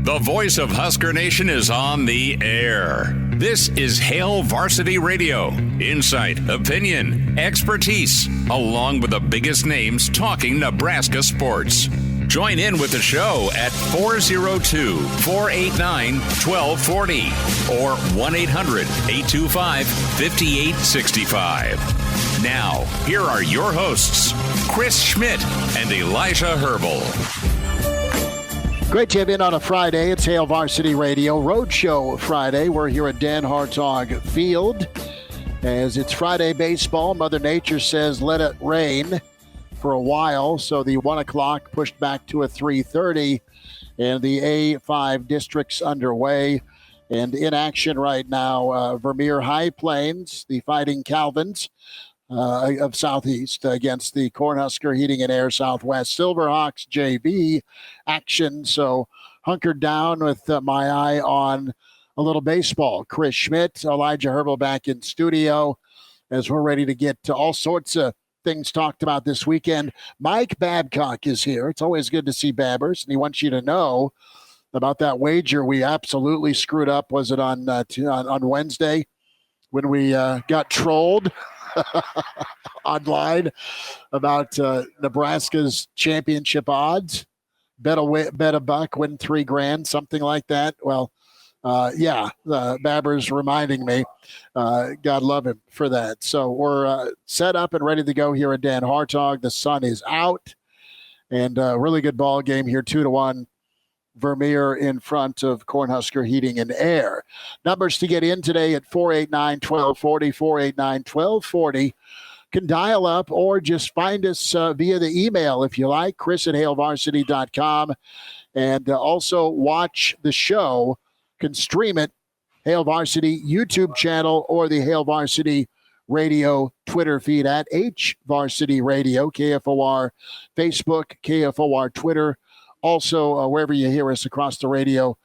The voice of Husker Nation is on the air. This is Hail Varsity Radio. Insight, opinion, expertise, along with the biggest names talking Nebraska sports. Join in with the show at 402-489-1240 or 1-800-825-5865. Now, here are your hosts, Chris Schmidt and Elijah Herbel. Great to have in on a Friday. It's Hail Varsity Radio Roadshow Friday. We're here at Dan Hartog Field. As it's Friday baseball, Mother Nature says let it rain for a while. So the 1 o'clock pushed back to a 3:30. And the A5 district's underway. And in action right now, Vermeer High Plains, the Fighting Calvins of Southeast against the Cornhusker Heating and Air Southwest Silverhawks JV action. So hunkered down with my eye on a little baseball. Chris Schmidt, Elijah Herbel back in studio as we're ready to get to all sorts of things talked about this weekend. Mike Babcock is here. It's always good to see Babbers, and he wants you to know about that wager we absolutely screwed up. Was it on Wednesday when we got trolled online about Nebraska's championship odds? Bet a buck, win $3,000, something like that. Well, Babber's reminding me. God love him for that. So we're set up and ready to go here at Dan Hartog. The sun is out, and a really good ball game here, 2-1. Vermeer in front of Cornhusker Heating and Air. Numbers to get in today at 489-1240, 489-1240. Can dial up or just find us via the email if you like, chris@hailvarsity.com. And also watch the show. Can stream it, Hail Varsity YouTube channel or the Hail Varsity Radio Twitter feed at HVarsity Radio, KFOR Facebook, KFOR Twitter. Also, wherever you hear us across the radio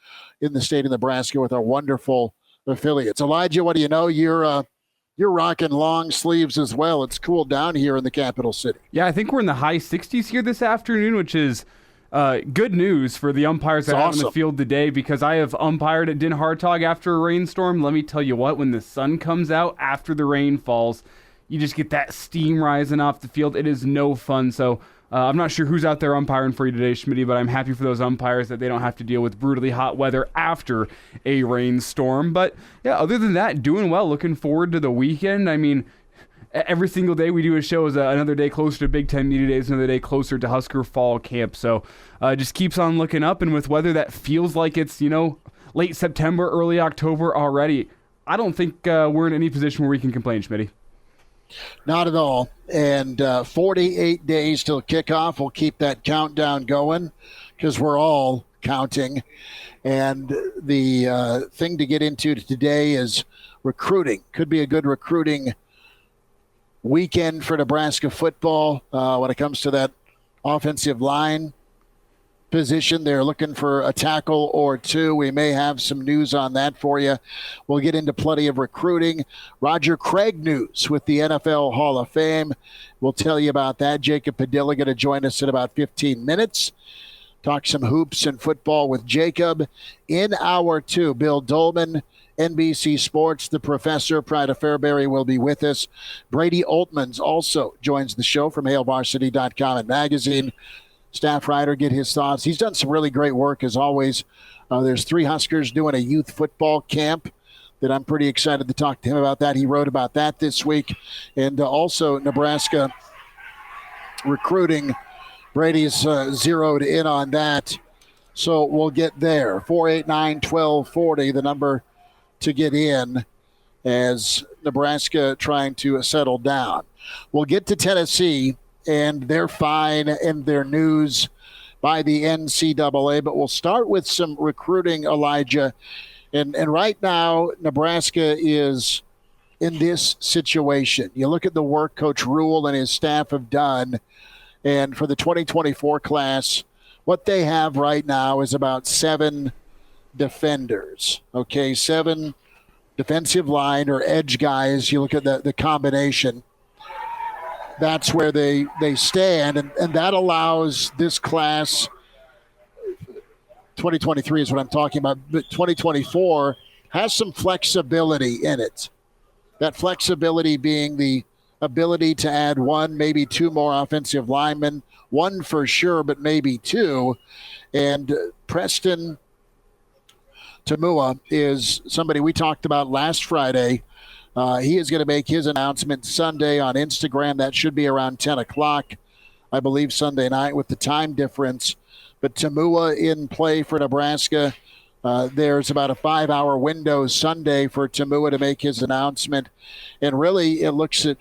in the state of Nebraska with our wonderful affiliates. Elijah, what do you know? You're rocking long sleeves as well. It's cooled down here in the capital city. Yeah, I think we're in the high 60s here this afternoon, which is good news for the umpires that are out on the field today, because I have umpired at Den Hartog after a rainstorm. Let me tell you what, when the sun comes out after the rain falls, you just get that steam rising off the field. It is no fun. So I'm not sure who's out there umpiring for you today, Schmitty, but I'm happy for those umpires that they don't have to deal with brutally hot weather after a rainstorm. But yeah, other than that, doing well. Looking forward to the weekend. I mean, every single day we do a show is another day closer to Big Ten Media Days, another day closer to Husker Fall Camp. So just keeps on looking up, and with weather that feels like it's, late September, early October already, I don't think we're in any position where we can complain, Schmitty. Not at all. And 48 days till kickoff. We'll keep that countdown going because we're all counting. And the thing to get into today is recruiting. Could be a good recruiting weekend for Nebraska football when it comes to that offensive line position. They're looking for a tackle or two. We may have some news on that for you. We'll get into plenty of recruiting. Roger Craig news with the NFL Hall of Fame. We'll tell you about that. Jacob Padilla going to join us in about 15 minutes. Talk some hoops and football with Jacob. In hour two, Bill Doleman, NBC Sports, the professor, Pride of Fairbury, will be with us. Brady Oltmans also joins the show from HailVarsity.com and magazine. Staff writer, get his thoughts. He's done some really great work, as always. There's 3 Huskers doing a youth football camp that I'm pretty excited to talk to him about that. He wrote about that this week. And also Nebraska recruiting. Brady's zeroed in on that. So we'll get there. 489-1240, the number to get in as Nebraska trying to settle down. We'll get to Tennessee and their fine and their news by the NCAA. But we'll start with some recruiting, Elijah. And right now, Nebraska is in this situation. You look at the work Coach Rule and his staff have done, and for the 2024 class, what they have right now is about 7 defenders. Okay, 7 defensive line or edge guys. You look at the combination. That's where they stand, and that allows this class 2023 is what I'm talking about. But 2024 has some flexibility in it. That flexibility being the ability to add one, maybe two more offensive linemen, one for sure, but maybe two. And Preston Tamua is somebody we talked about last Friday. He is going to make his announcement Sunday on Instagram. That should be around 10 o'clock, I believe, Sunday night with the time difference. But Tamua in play for Nebraska. There's about a 5-hour window Sunday for Tamua to make his announcement. And really, it looks at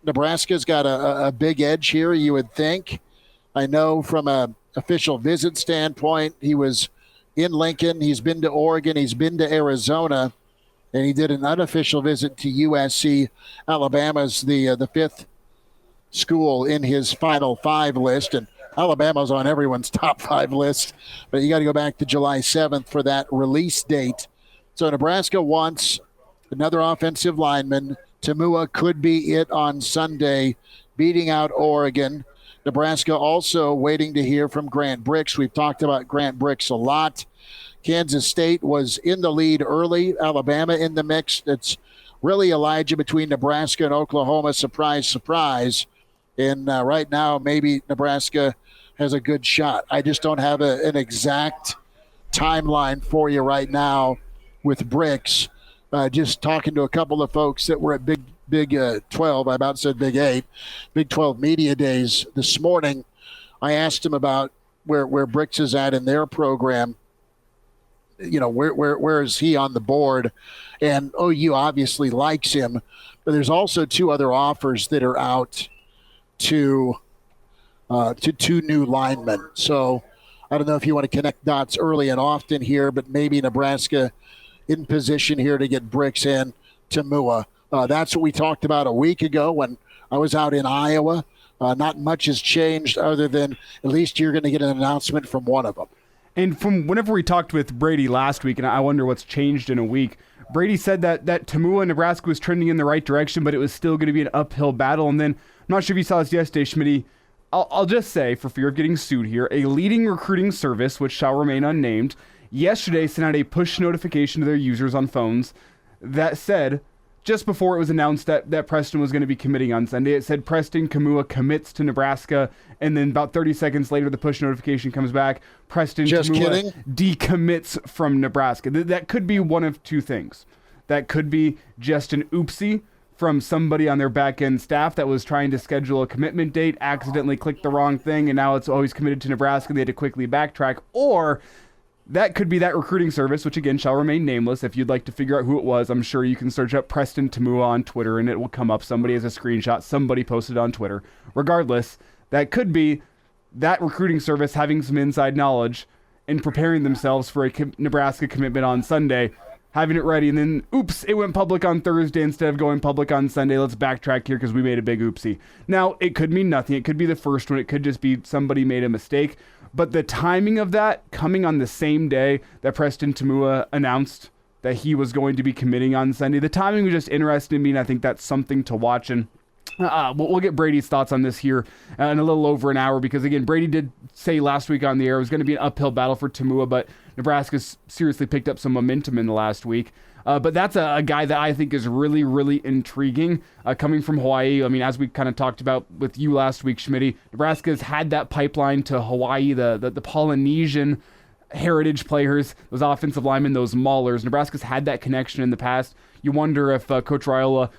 Nebraska's got a big edge here, you would think. I know from an official visit standpoint, he was in Lincoln. He's been to Oregon. He's been to Arizona. And he did an unofficial visit to USC. Alabama's the fifth school in his Final Five list. And Alabama's on everyone's top 5 list. But you got to go back to July 7th for that release date. So Nebraska wants another offensive lineman. Tamua could be it on Sunday, beating out Oregon. Nebraska also waiting to hear from Grant Brix. We've talked about Grant Brix a lot. Kansas State was in the lead early. Alabama in the mix. It's really Elijah between Nebraska and Oklahoma. Surprise, surprise. And right now, maybe Nebraska has a good shot. I just don't have an exact timeline for you right now with Brix. Just talking to a couple of folks that were at Big 12, I about said Big 8, Big 12 media days this morning. I asked him about where Brix is at in their program. You know, where is he on the board? And OU obviously likes him, but there's also 2 other offers that are out to 2 new linemen. So I don't know if you want to connect dots early and often here, but maybe Nebraska in position here to get Brix in Tamua. That's what we talked about a week ago when I was out in Iowa. Not much has changed other than at least you're going to get an announcement from one of them. And from whenever we talked with Brady last week, and I wonder what's changed in a week, Brady said that Tamua, Nebraska was trending in the right direction, but it was still going to be an uphill battle. And then, I'm not sure if you saw this yesterday, Schmidt, I'll just say, for fear of getting sued here, a leading recruiting service, which shall remain unnamed, yesterday sent out a push notification to their users on phones that said, just before it was announced that Preston was going to be committing on Sunday, it said Preston Tamua commits to Nebraska, and then about 30 seconds later, the push notification comes back. Preston Tamua decommits from Nebraska. That could be one of 2 things. That could be just an oopsie from somebody on their back-end staff that was trying to schedule a commitment date, accidentally clicked the wrong thing, and now it's always committed to Nebraska, and they had to quickly backtrack. Or that could be that recruiting service, which again shall remain nameless. If you'd like to figure out who it was, I'm sure you can search up Preston Tamua on Twitter and it will come up. Somebody has a screenshot. Somebody posted on Twitter. Regardless, that could be that recruiting service having some inside knowledge and preparing themselves for a Nebraska commitment on Sunday, having it ready, and then, oops, it went public on Thursday instead of going public on Sunday. Let's backtrack here because we made a big oopsie. Now, it could mean nothing. It could be the first one. It could just be somebody made a mistake. But the timing of that coming on the same day that Preston Tamua announced that he was going to be committing on Sunday, the timing was just interesting to me, and I think that's something to watch. And we'll get Brady's thoughts on this here in a little over an hour because, again, Brady did say last week on the air it was going to be an uphill battle for Tamua, but Nebraska's seriously picked up some momentum in the last week. But that's a guy that I think is really, really intriguing coming from Hawaii. I mean, as we kind of talked about with you last week, Schmidt, Nebraska's had that pipeline to Hawaii, the Polynesian heritage players, those offensive linemen, those maulers. Nebraska's had that connection in the past. You wonder if Coach Raiola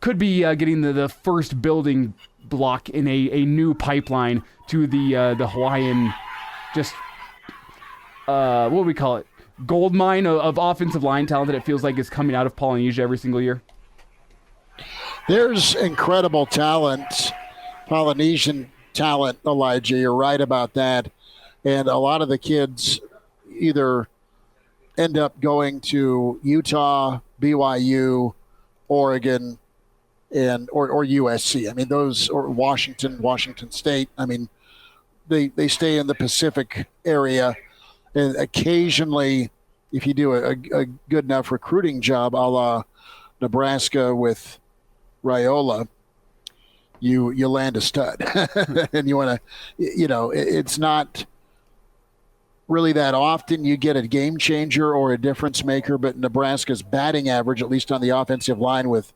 could be getting the first building block in a new pipeline to the Hawaiian, just, what do we call it? Gold mine of offensive line talent that it feels like is coming out of Polynesia every single year? There's incredible talent, Polynesian talent, Elijah. You're right about that. And a lot of the kids either end up going to Utah, BYU, Oregon, or USC. I mean, those, or Washington State. I mean, they stay in the Pacific area. And occasionally, if you do a good enough recruiting job, a la Nebraska with Raiola, you land a stud. And you want to, it's not really that often you get a game changer or a difference maker, but Nebraska's batting average, at least on the offensive line with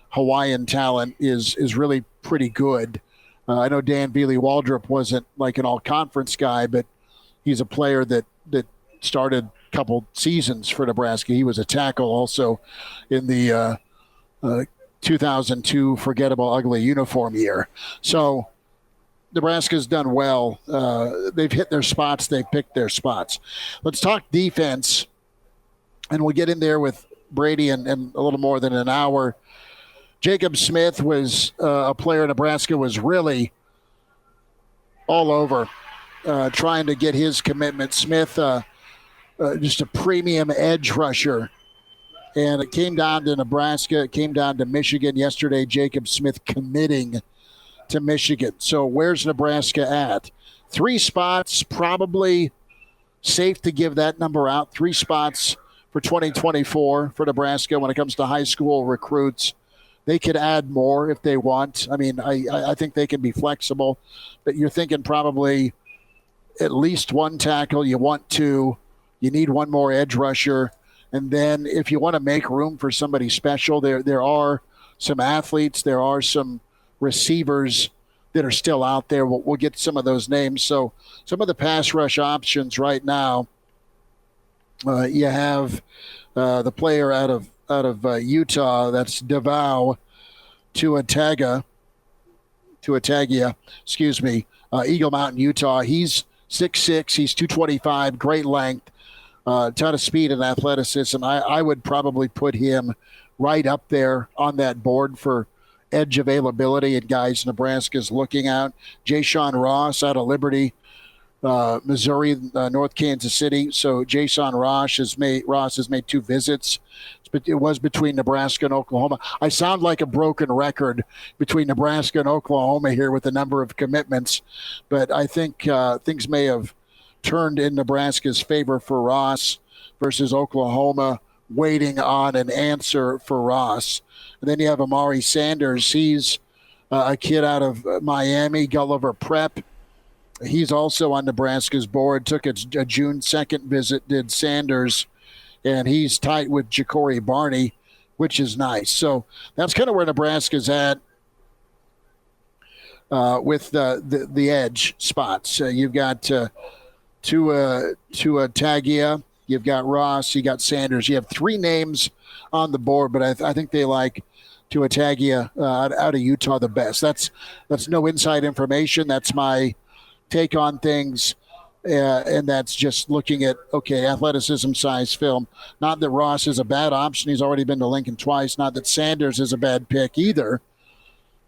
Hawaiian talent, is really pretty good. I know Dan Veely-Waldrop wasn't like an all-conference guy, but he's a player that started a couple seasons for Nebraska. He was a tackle also in the 2002 forgettable ugly uniform year. So Nebraska's done well. They've hit their spots. They've picked their spots. Let's talk defense, and we'll get in there with Brady in a little more than an hour. Jacob Smith was a player Nebraska was really all over trying to get his commitment. Smith, just a premium edge rusher. And it came down to Nebraska. It came down to Michigan yesterday. Jacob Smith committing to Michigan. So where's Nebraska at? 3 spots, probably safe to give that number out. 3 spots for 2024 for Nebraska when it comes to high school recruits. They could add more if they want. I mean, I think they can be flexible, but you're thinking probably at least 1 tackle. You want 2. You need 1 more edge rusher. And then if you want to make room for somebody special, there are some athletes, there are some receivers that are still out there. We'll get some of those names. So some of the pass rush options right now, you have the player out of Utah, that's Davao Tuatagia, Eagle Mountain, Utah. He's 6'6", he's 225, great length, ton of speed and athleticism. I would probably put him right up there on that board for edge availability and guys Nebraska's looking at. Jayshon Ross out of Liberty, Missouri, North Kansas City. So Jayshon Ross has made 2 visits. It was between Nebraska and Oklahoma. I sound like a broken record between Nebraska and Oklahoma here with the number of commitments, but I think things may have turned in Nebraska's favor for Ross versus Oklahoma waiting on an answer for Ross. And then you have Amari Sanders. He's a kid out of Miami, Gulliver Prep. He's also on Nebraska's board. Took a June 2nd visit, did Sanders, and he's tight with Ja'Cory Barney, which is nice. So that's kind of where Nebraska's at with the edge spots. You've got Tagia, you've got Ross, you got Sanders. You have 3 names on the board, but I think they like Tagia out of Utah the best. That's no inside information. That's my take on things. And that's just looking at, athleticism, size, film. Not that Ross is a bad option. He's already been to Lincoln twice. Not that Sanders is a bad pick either.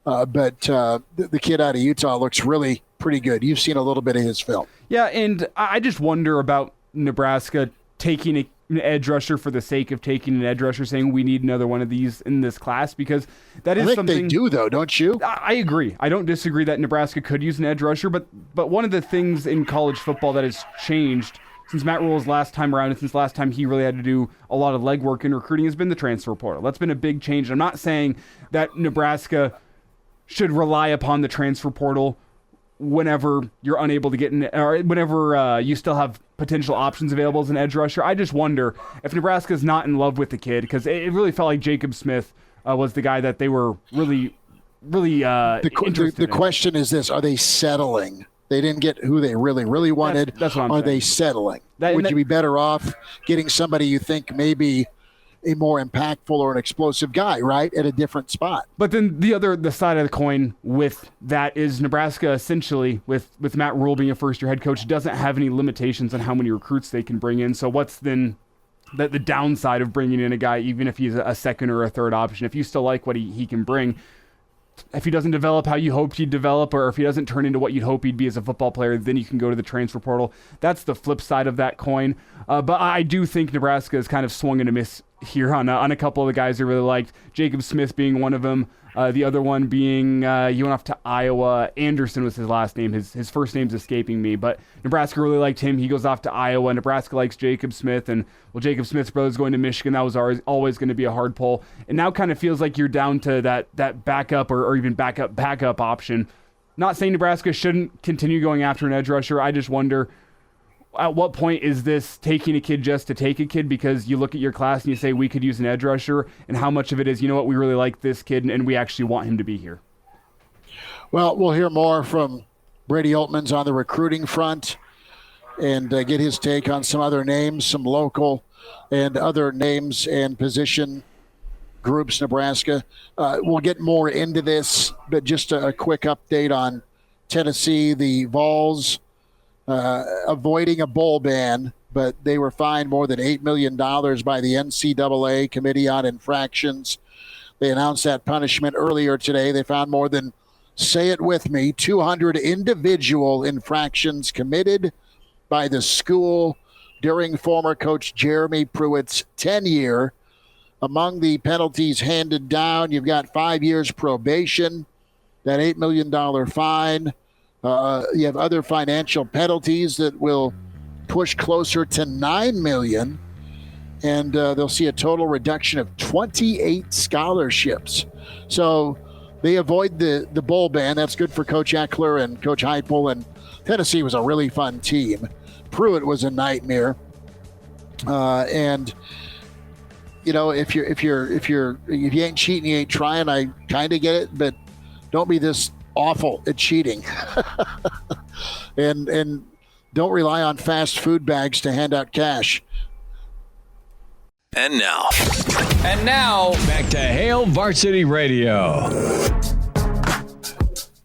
But the kid out of Utah looks really pretty good. You've seen a little bit of his film. Yeah, and I just wonder about Nebraska taking an edge rusher for the sake of taking an edge rusher, saying we need another one of these in this class, because that is something. I think they do, though, don't you? I agree. I don't disagree that Nebraska could use an edge rusher, but one of the things in college football that has changed since Matt Rule's last time around, and since last time he really had to do a lot of legwork in recruiting, has been the transfer portal. That's been a big change. I'm not saying that Nebraska should rely upon the transfer portal whenever you're unable to get in, or whenever you still have potential options available as an edge rusher. I just wonder if Nebraska's not in love with the kid, because it really felt like Jacob Smith was the guy that they were really interested in. The question is this: are they settling? They didn't get who they really wanted. That's what I'm saying. Are they settling? Would you be better off getting somebody you think maybe a more impactful or an explosive guy, right, at a different spot? But then the side of the coin with that is Nebraska essentially, with Matt Rule being a first-year head coach, doesn't have any limitations on how many recruits they can bring in. So what's then the downside of bringing in a guy, even if he's a second or a third option? If you still like what he can bring, if he doesn't develop how you hoped he'd develop, or if he doesn't turn into what you'd hope he'd be as a football player, then you can go to the transfer portal. That's the flip side of that coin. But I do think Nebraska has kind of swung and a miss here on a couple of the guys they really liked. Jacob Smith being one of them. The other one being, he went off to Iowa. Anderson was his last name. His first name's escaping me, but Nebraska really liked him. He goes off to Iowa. Nebraska likes Jacob Smith, and Jacob Smith's brother's going to Michigan. That was always going to be a hard pull. And now kind of feels like you're down to that backup or even backup option. Not saying Nebraska shouldn't continue going after an edge rusher. I just wonder, at what point is this taking a kid just to take a kid, because you look at your class and you say we could use an edge rusher, and how much of it is, you know what, we really like this kid and we actually want him to be here? Well, we'll hear more from Brady Oltmans on the recruiting front and get his take on some other names, some local and other names and position groups, Nebraska. We'll get more into this, but just a quick update on Tennessee. The Vols avoiding a bowl ban, but they were fined more than $8 million by the NCAA Committee on Infractions. They announced that punishment earlier today. They found more than, say it with me, 200 individual infractions committed by the school during former coach Jeremy Pruitt's tenure. Among the penalties handed down, you've got 5 years probation, that $8 million fine. You have other financial penalties that will push closer to $9 million, and they'll see a total reduction of 28 scholarships. So they avoid the bowl ban. That's good for Coach Eckler and Coach Heupel, and Tennessee was a really fun team. Pruitt was a nightmare, and you know, if you ain't cheating, you ain't trying. I kind of get it, but don't be this awful at cheating, and don't rely on fast food bags to hand out cash. And now, back to Hail Varsity Radio.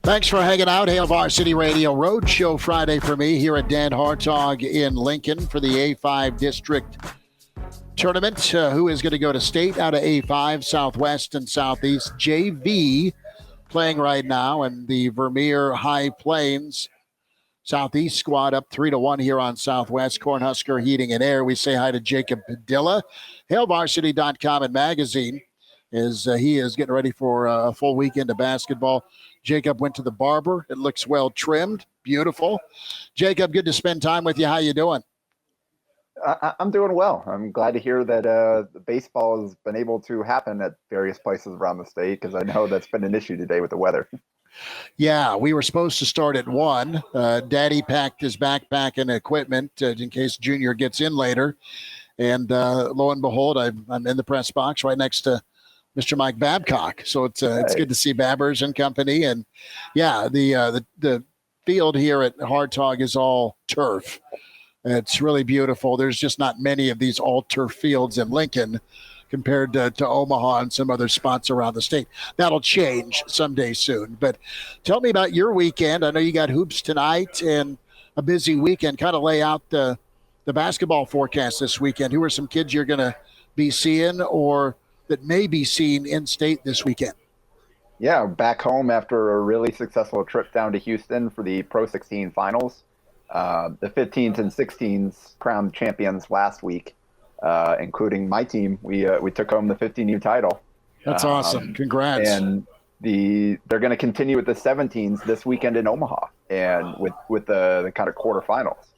Thanks for hanging out. Hail Varsity Radio Roadshow Friday for me here at Dan Hartog in Lincoln for the A5 District Tournament. Who is going to go to state out of A5, Southwest and Southeast? JV playing right now, and the Vermeer High Plains Southeast squad up 3-1 here on Southwest. Cornhusker Heating and Air. We say hi to Jacob Padilla. HailVarsity.com and magazine as he is getting ready for a full weekend of basketball. Jacob went to the barber. It looks well trimmed. Beautiful. Jacob, good to spend time with you. How you doing? I'm doing well. I'm glad to hear that baseball has been able to happen at various places around the state, because I know that's been an issue today with the weather. Yeah, we were supposed to start at 1. Daddy packed his backpack and equipment in case Junior gets in later. And lo and behold, I'm in the press box right next to Mr. Mike Babcock. So it's good to see Babbers and company. And yeah, the field here at Hartog is all turf. It's really beautiful. There's just not many of these all turf fields in Lincoln compared to Omaha and some other spots around the state. That'll change someday soon. But tell me about your weekend. I know you got hoops tonight and a busy weekend. Kind of lay out the basketball forecast this weekend. Who are some kids you're going to be seeing or that may be seen in state this weekend? Yeah, back home after a really successful trip down to Houston for the Pro 16 finals. The 15s and 16s crowned champions last week, including my team. We took home the 15U title. That's awesome. Congrats. And they're going to continue with the 17s this weekend in Omaha, and with the kind of quarterfinals.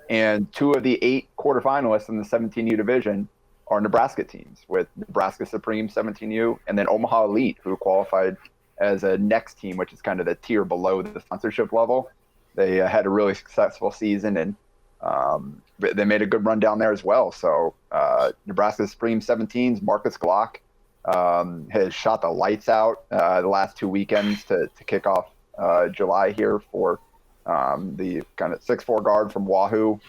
And 2 of the 8 quarterfinalists in the 17U division are Nebraska teams, with Nebraska Supreme 17U and then Omaha Elite, who qualified as a next team, which is kind of the tier below the sponsorship level. They had a really successful season, and they made a good run down there as well. So Nebraska Supreme 17s, Marcus Glock has shot the lights out the last 2 weekends to kick off July here for the kind of 6'4" guard from Wahoo,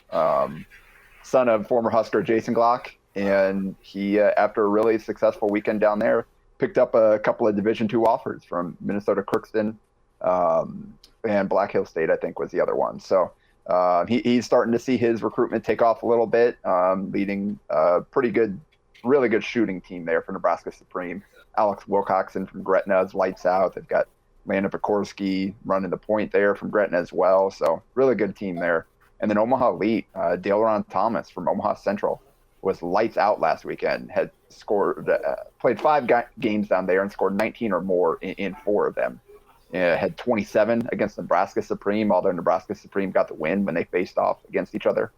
son of former Husker Jason Glock. And he, after a really successful weekend down there, picked up a couple of Division II offers from Minnesota Crookston, and Black Hill State, I think, was the other one. So he's starting to see his recruitment take off a little bit, leading a really good shooting team there for Nebraska Supreme. Alex Wilcoxon from Gretna is lights out. They've got Landon Pekorski running the point there from Gretna as well. So really good team there. And then Omaha Elite, Daleron Thomas from Omaha Central was lights out last weekend, had played 5 games down there and scored 19 or more in 4 of them. Had 27 against Nebraska Supreme, although Nebraska Supreme got the win when they faced off against each other.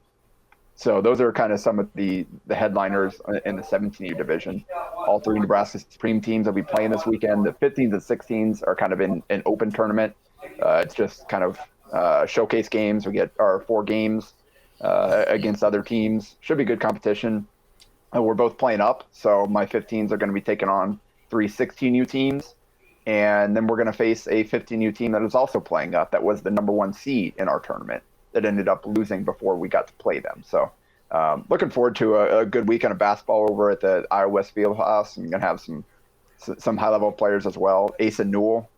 So those are kind of some of the headliners in the 17U division. All 3 Nebraska Supreme teams will be playing this weekend. The 15s and 16s are kind of in an open tournament. It's just kind of showcase games. We get our 4 games against other teams. Should be good competition. We're both playing up, so my 15s are going to be taking on 3 16U teams, and then we're going to face a 15U team that is also playing up. That was the number 1 seed in our tournament that ended up losing before we got to play them. So looking forward to a good weekend of basketball over at the Iowa West Fieldhouse. I'm going to have some high-level players as well. Asa Newell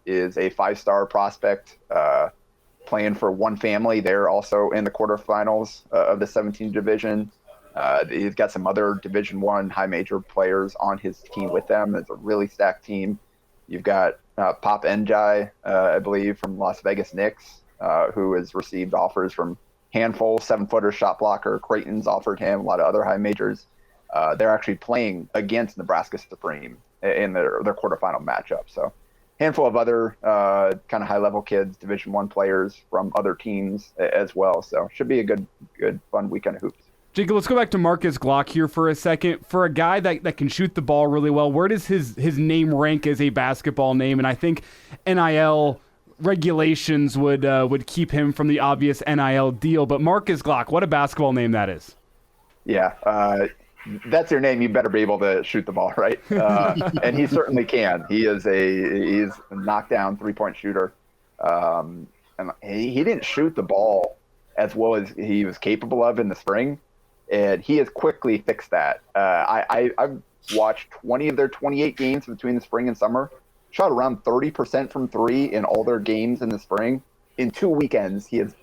is a 5-star prospect playing for One Family. They're also in the quarterfinals of the 17 division. He's got some other Division I high major players on his team with them. It's a really stacked team. You've got Pop Njai, I believe, from Las Vegas Knicks, who has received offers from Handful, 7-footer shot blocker. Creighton's offered him, a lot of other high majors. They're actually playing against Nebraska Supreme in their quarterfinal matchup. So handful of other kind of high-level kids, Division I players from other teams as well. So should be a good, fun weekend of hoops. Jacob, let's go back to Marcus Glock here for a second. For a guy that can shoot the ball really well, where does his name rank as a basketball name? And I think NIL regulations would keep him from the obvious NIL deal. But Marcus Glock, what a basketball name that is. Yeah, that's your name. You better be able to shoot the ball, right? And he certainly can. He's a knockdown 3-point shooter. And he didn't shoot the ball as well as he was capable of in the spring. And he has quickly fixed that. I've watched 20 of their 28 games between the spring and summer. Shot around 30% from 3 in all their games in the spring. In 2 weekends, he has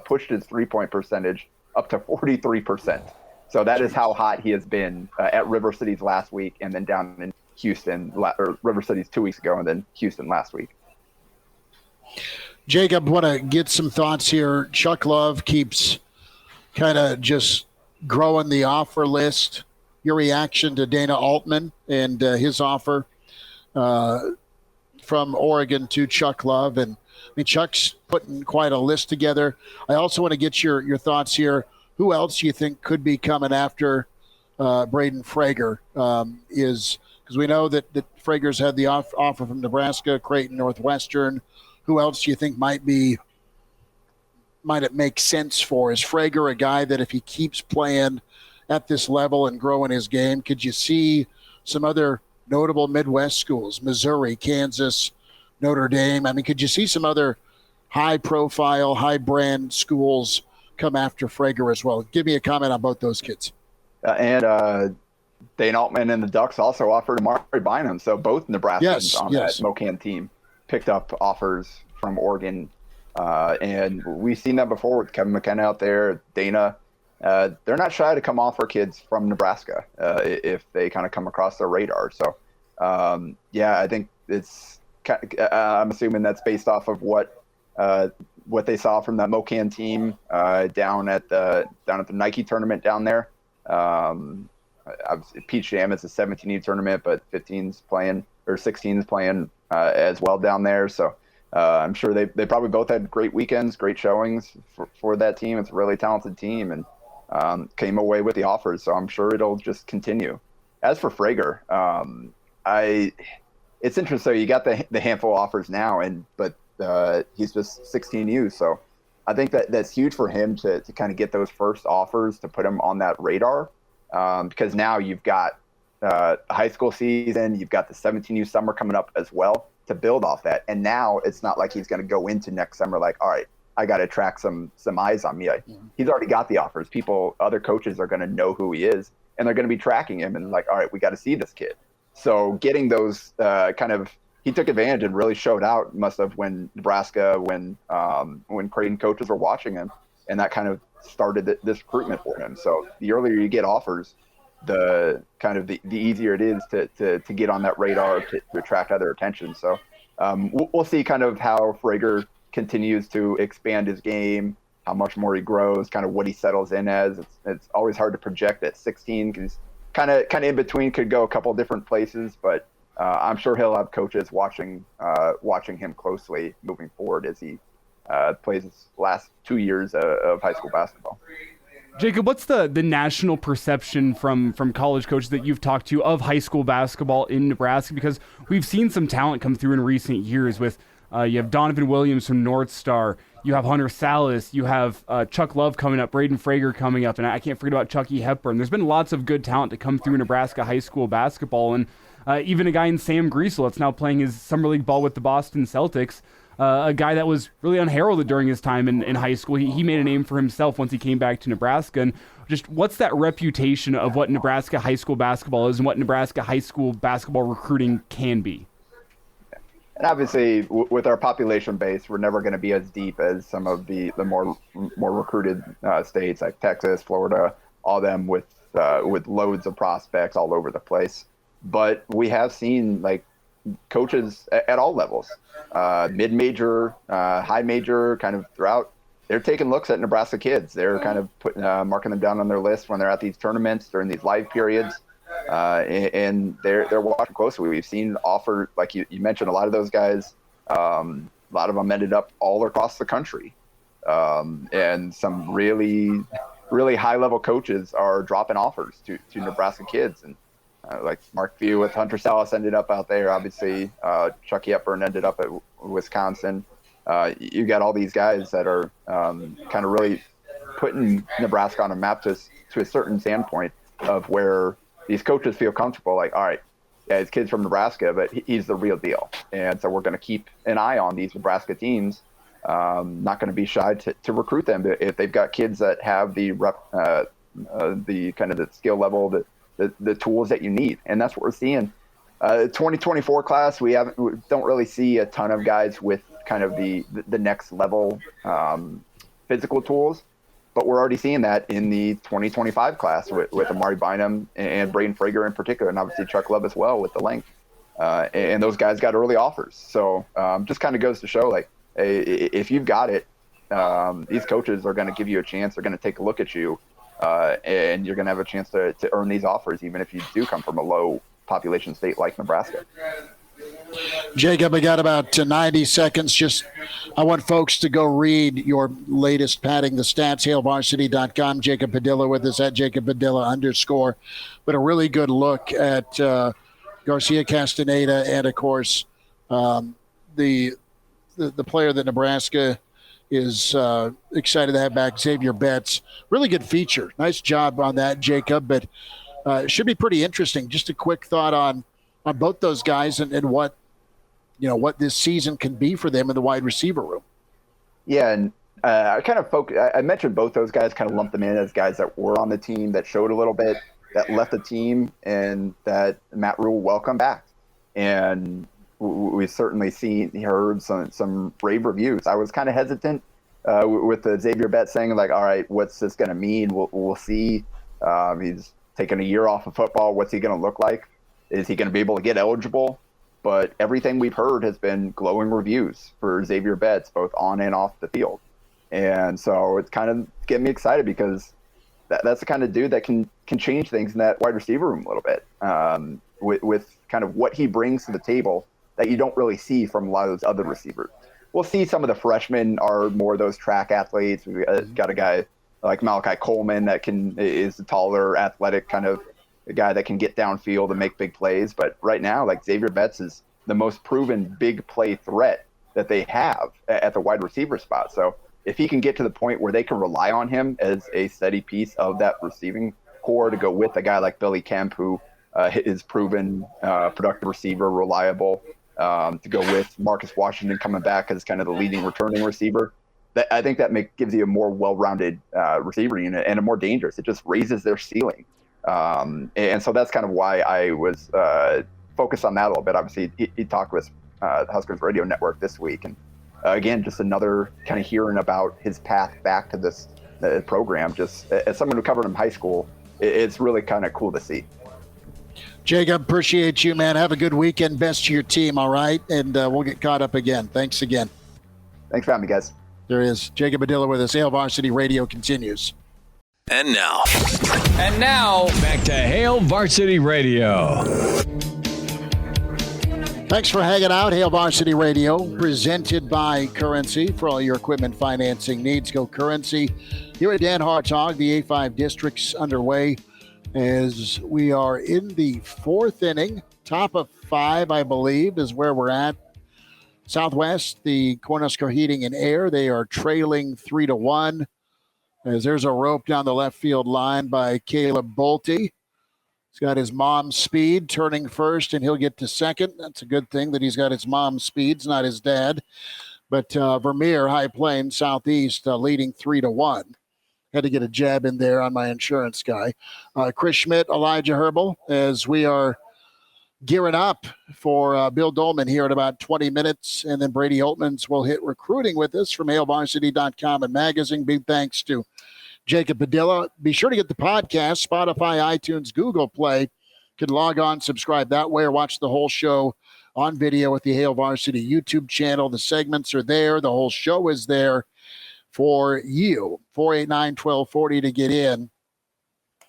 pushed his 3-point percentage up to 43%. So that is how hot he has been at River Cities last week, and then down in Houston, or River Cities 2 weeks ago, and then Houston last week. Jacob, want to get some thoughts here. Chuck Love keeps kind of just growing the offer list. Your reaction to Dana Altman and his offer from Oregon to Chuck Love. And I mean, Chuck's putting quite a list together. I also want to get your thoughts here. Who else do you think could be coming after Braden Frager? Because we know that Frager's had the offer from Nebraska, Creighton, Northwestern. Who else do you think might it make sense for? Is Frager a guy that if he keeps playing at this level and growing his game, could you see some other notable Midwest schools, Missouri, Kansas, Notre Dame? I mean, could you see some other high-profile, high-brand schools come after Frager as well? Give me a comment on both those kids. And Dane Altman and the Ducks also offered Amari Bynum. So both Nebraskans on that Mocan team picked up offers from Oregon. And we've seen that before with Kevin McKenna out there, Dana. They're not shy to come offer kids from Nebraska if they kind of come across their radar. So, I think it's I'm assuming that's based off of what they saw from that Mocan team down at the Nike tournament down there. Peach Jam is a 17U tournament, but 15's playing or 16's playing as well down there. So I'm sure they probably both had great weekends, great showings for that team. It's a really talented team and came away with the offers. So I'm sure it'll just continue. As for Frager, it's interesting. So you got the handful of offers now, but he's just 16U. So I think that's huge for him to kind of get those first offers to put him on that radar. Because now you've got a high school season, you've got the 17U summer coming up as well to build off that. And now it's not like he's going to go into next summer like, all right, I got to attract some eyes on me. He's already got the offers. Other coaches are going to know who he is, and they're going to be tracking him and like, all right, we got to see this kid. So getting those he took advantage and really showed out when Nebraska, when Creighton coaches were watching him, and that kind of started this recruitment for him. So the earlier you get offers, the easier it is to get on that radar to attract other attention. So we'll see kind of how Frager continues to expand his game, how much more he grows, kind of what he settles in as. It's always hard to project at 16 because kind of in between, could go a couple different places, but I'm sure he'll have coaches watching him closely moving forward as he plays his last 2 years of high school basketball. Jacob, what's the national perception from college coaches that you've talked to of high school basketball in Nebraska? Because we've seen some talent come through in recent years with you have Donovan Williams from North Star. You have Hunter Salas. You have Chuck Love coming up, Braden Frager coming up, and I can't forget about Chucky Hepburn. There's been lots of good talent to come through Nebraska high school basketball, and even a guy in Sam Griesel that's now playing his summer league ball with the Boston Celtics, a guy that was really unheralded during his time in high school. He made a name for himself once he came back to Nebraska. And just what's that reputation of what Nebraska high school basketball is and what Nebraska high school basketball recruiting can be? And obviously, with our population base, we're never going to be as deep as some of the more recruited states like Texas, Florida, all them with loads of prospects all over the place. But we have seen like coaches at all levels, mid-major, high major, kind of throughout. They're taking looks at Nebraska kids. They're kind of putting marking them down on their list when they're at these tournaments during these live periods. And they're watching closely. We've seen offers, like you mentioned, a lot of those guys, a lot of them ended up all across the country. And some really, really high-level coaches are dropping offers to Nebraska kids. And like Mark Few with Hunter Salas ended up out there. Obviously, Chucky Hepburn ended up at Wisconsin. You got all these guys that are kind of really putting Nebraska on a map to a certain standpoint of where these coaches feel comfortable, like, all right, yeah, his kid's from Nebraska, but he's the real deal. And so we're going to keep an eye on these Nebraska teams, not going to be shy to recruit them if they've got kids that have the kind of the skill level, the tools that you need. And that's what we're seeing. 2024 class, we don't really see a ton of guys with kind of the next level physical tools. But we're already seeing that in the 2025 class with Amari Bynum and Braden Frager in particular, and obviously Chuck Love as well with the length. And those guys got early offers. So just kind of goes to show, like, if you've got it, these coaches are going to give you a chance. They're going to take a look at you, and you're going to have a chance to earn these offers, even if you do come from a low population state like Nebraska. Jacob, we got about 90 seconds. I want folks to go read your latest Padding the Stats, HailVarsity.com. Jacob Padilla with us at Jacob Padilla _ but a really good look at Garcia Castaneda and, of course, the player that Nebraska is excited to have back, Xavier Betts. Really good feature. Nice job on that, Jacob, but it should be pretty interesting. Just a quick thought on both those guys and what this season can be for them in the wide receiver room. Yeah, and I kind of I mentioned both those guys, kind of lumped them in as guys that were on the team, that showed a little bit, that left the team, and that Matt Rule welcomed back. And we've certainly heard some rave reviews. I was kind of hesitant with the Xavier Betts saying, like, all right, what's this going to mean? We'll see. He's taking a year off of football. What's he going to look like? Is he going to be able to get eligible? But everything we've heard has been glowing reviews for Xavier Betts, both on and off the field. And so it's kind of getting me excited because that's the kind of dude that can change things in that wide receiver room a little bit, with kind of what he brings to the table that you don't really see from a lot of those other receivers. We'll see some of the freshmen are more those track athletes. We've got a guy like Malachi Coleman that is a taller, athletic kind of a guy that can get downfield and make big plays. But right now, like, Xavier Betts is the most proven big play threat that they have at the wide receiver spot. So if he can get to the point where they can rely on him as a steady piece of that receiving core to go with a guy like Billy Kemp, who is proven productive receiver, reliable, to go with Marcus Washington coming back as kind of the leading returning receiver, I think that gives you a more well-rounded receiver unit and a more dangerous. It just raises their ceiling. And so that's kind of why I was focused on that a little bit. Obviously, he talked with the Huskers Radio Network this week. And again, just another kind of hearing about his path back to this program. Just as someone who covered him in high school, it's really kind of cool to see. Jacob, appreciate you, man. Have a good weekend. Best to your team, all right? And we'll get caught up again. Thanks again. Thanks for having me, guys. There is Jacob Padilla with us. Hail Varsity Radio continues. And now, back to Hail Varsity Radio. Thanks for hanging out. Hail Varsity Radio, presented by Currency. For all your equipment financing needs, go Currency. Here at Dan Hartog, the A5 District's underway as we are in the fourth inning. Top of 5, I believe, is where we're at. Southwest, the Cornhusker Heating and Air, they are trailing 3-1. As there's a rope down the left field line by Caleb Bolte. He's got his mom's speed, turning first, and he'll get to second. That's a good thing that he's got his mom's speeds, not his dad. But Vermeer, High Plains, Southeast, leading 3-1. Had to get a jab in there on my insurance guy. Chris Schmidt, Elijah Herbel, as we are gearing up for Bill Doleman here in about 20 minutes. And then Brady Oltmans will hit recruiting with us from HailVarsity.com and magazine. Big thanks to Jacob Padilla. Be sure to get the podcast, Spotify, iTunes, Google Play. You can log on, subscribe that way, or watch the whole show on video with the Hail Varsity YouTube channel. The segments are there. The whole show is there for you. 489-1240 to get in.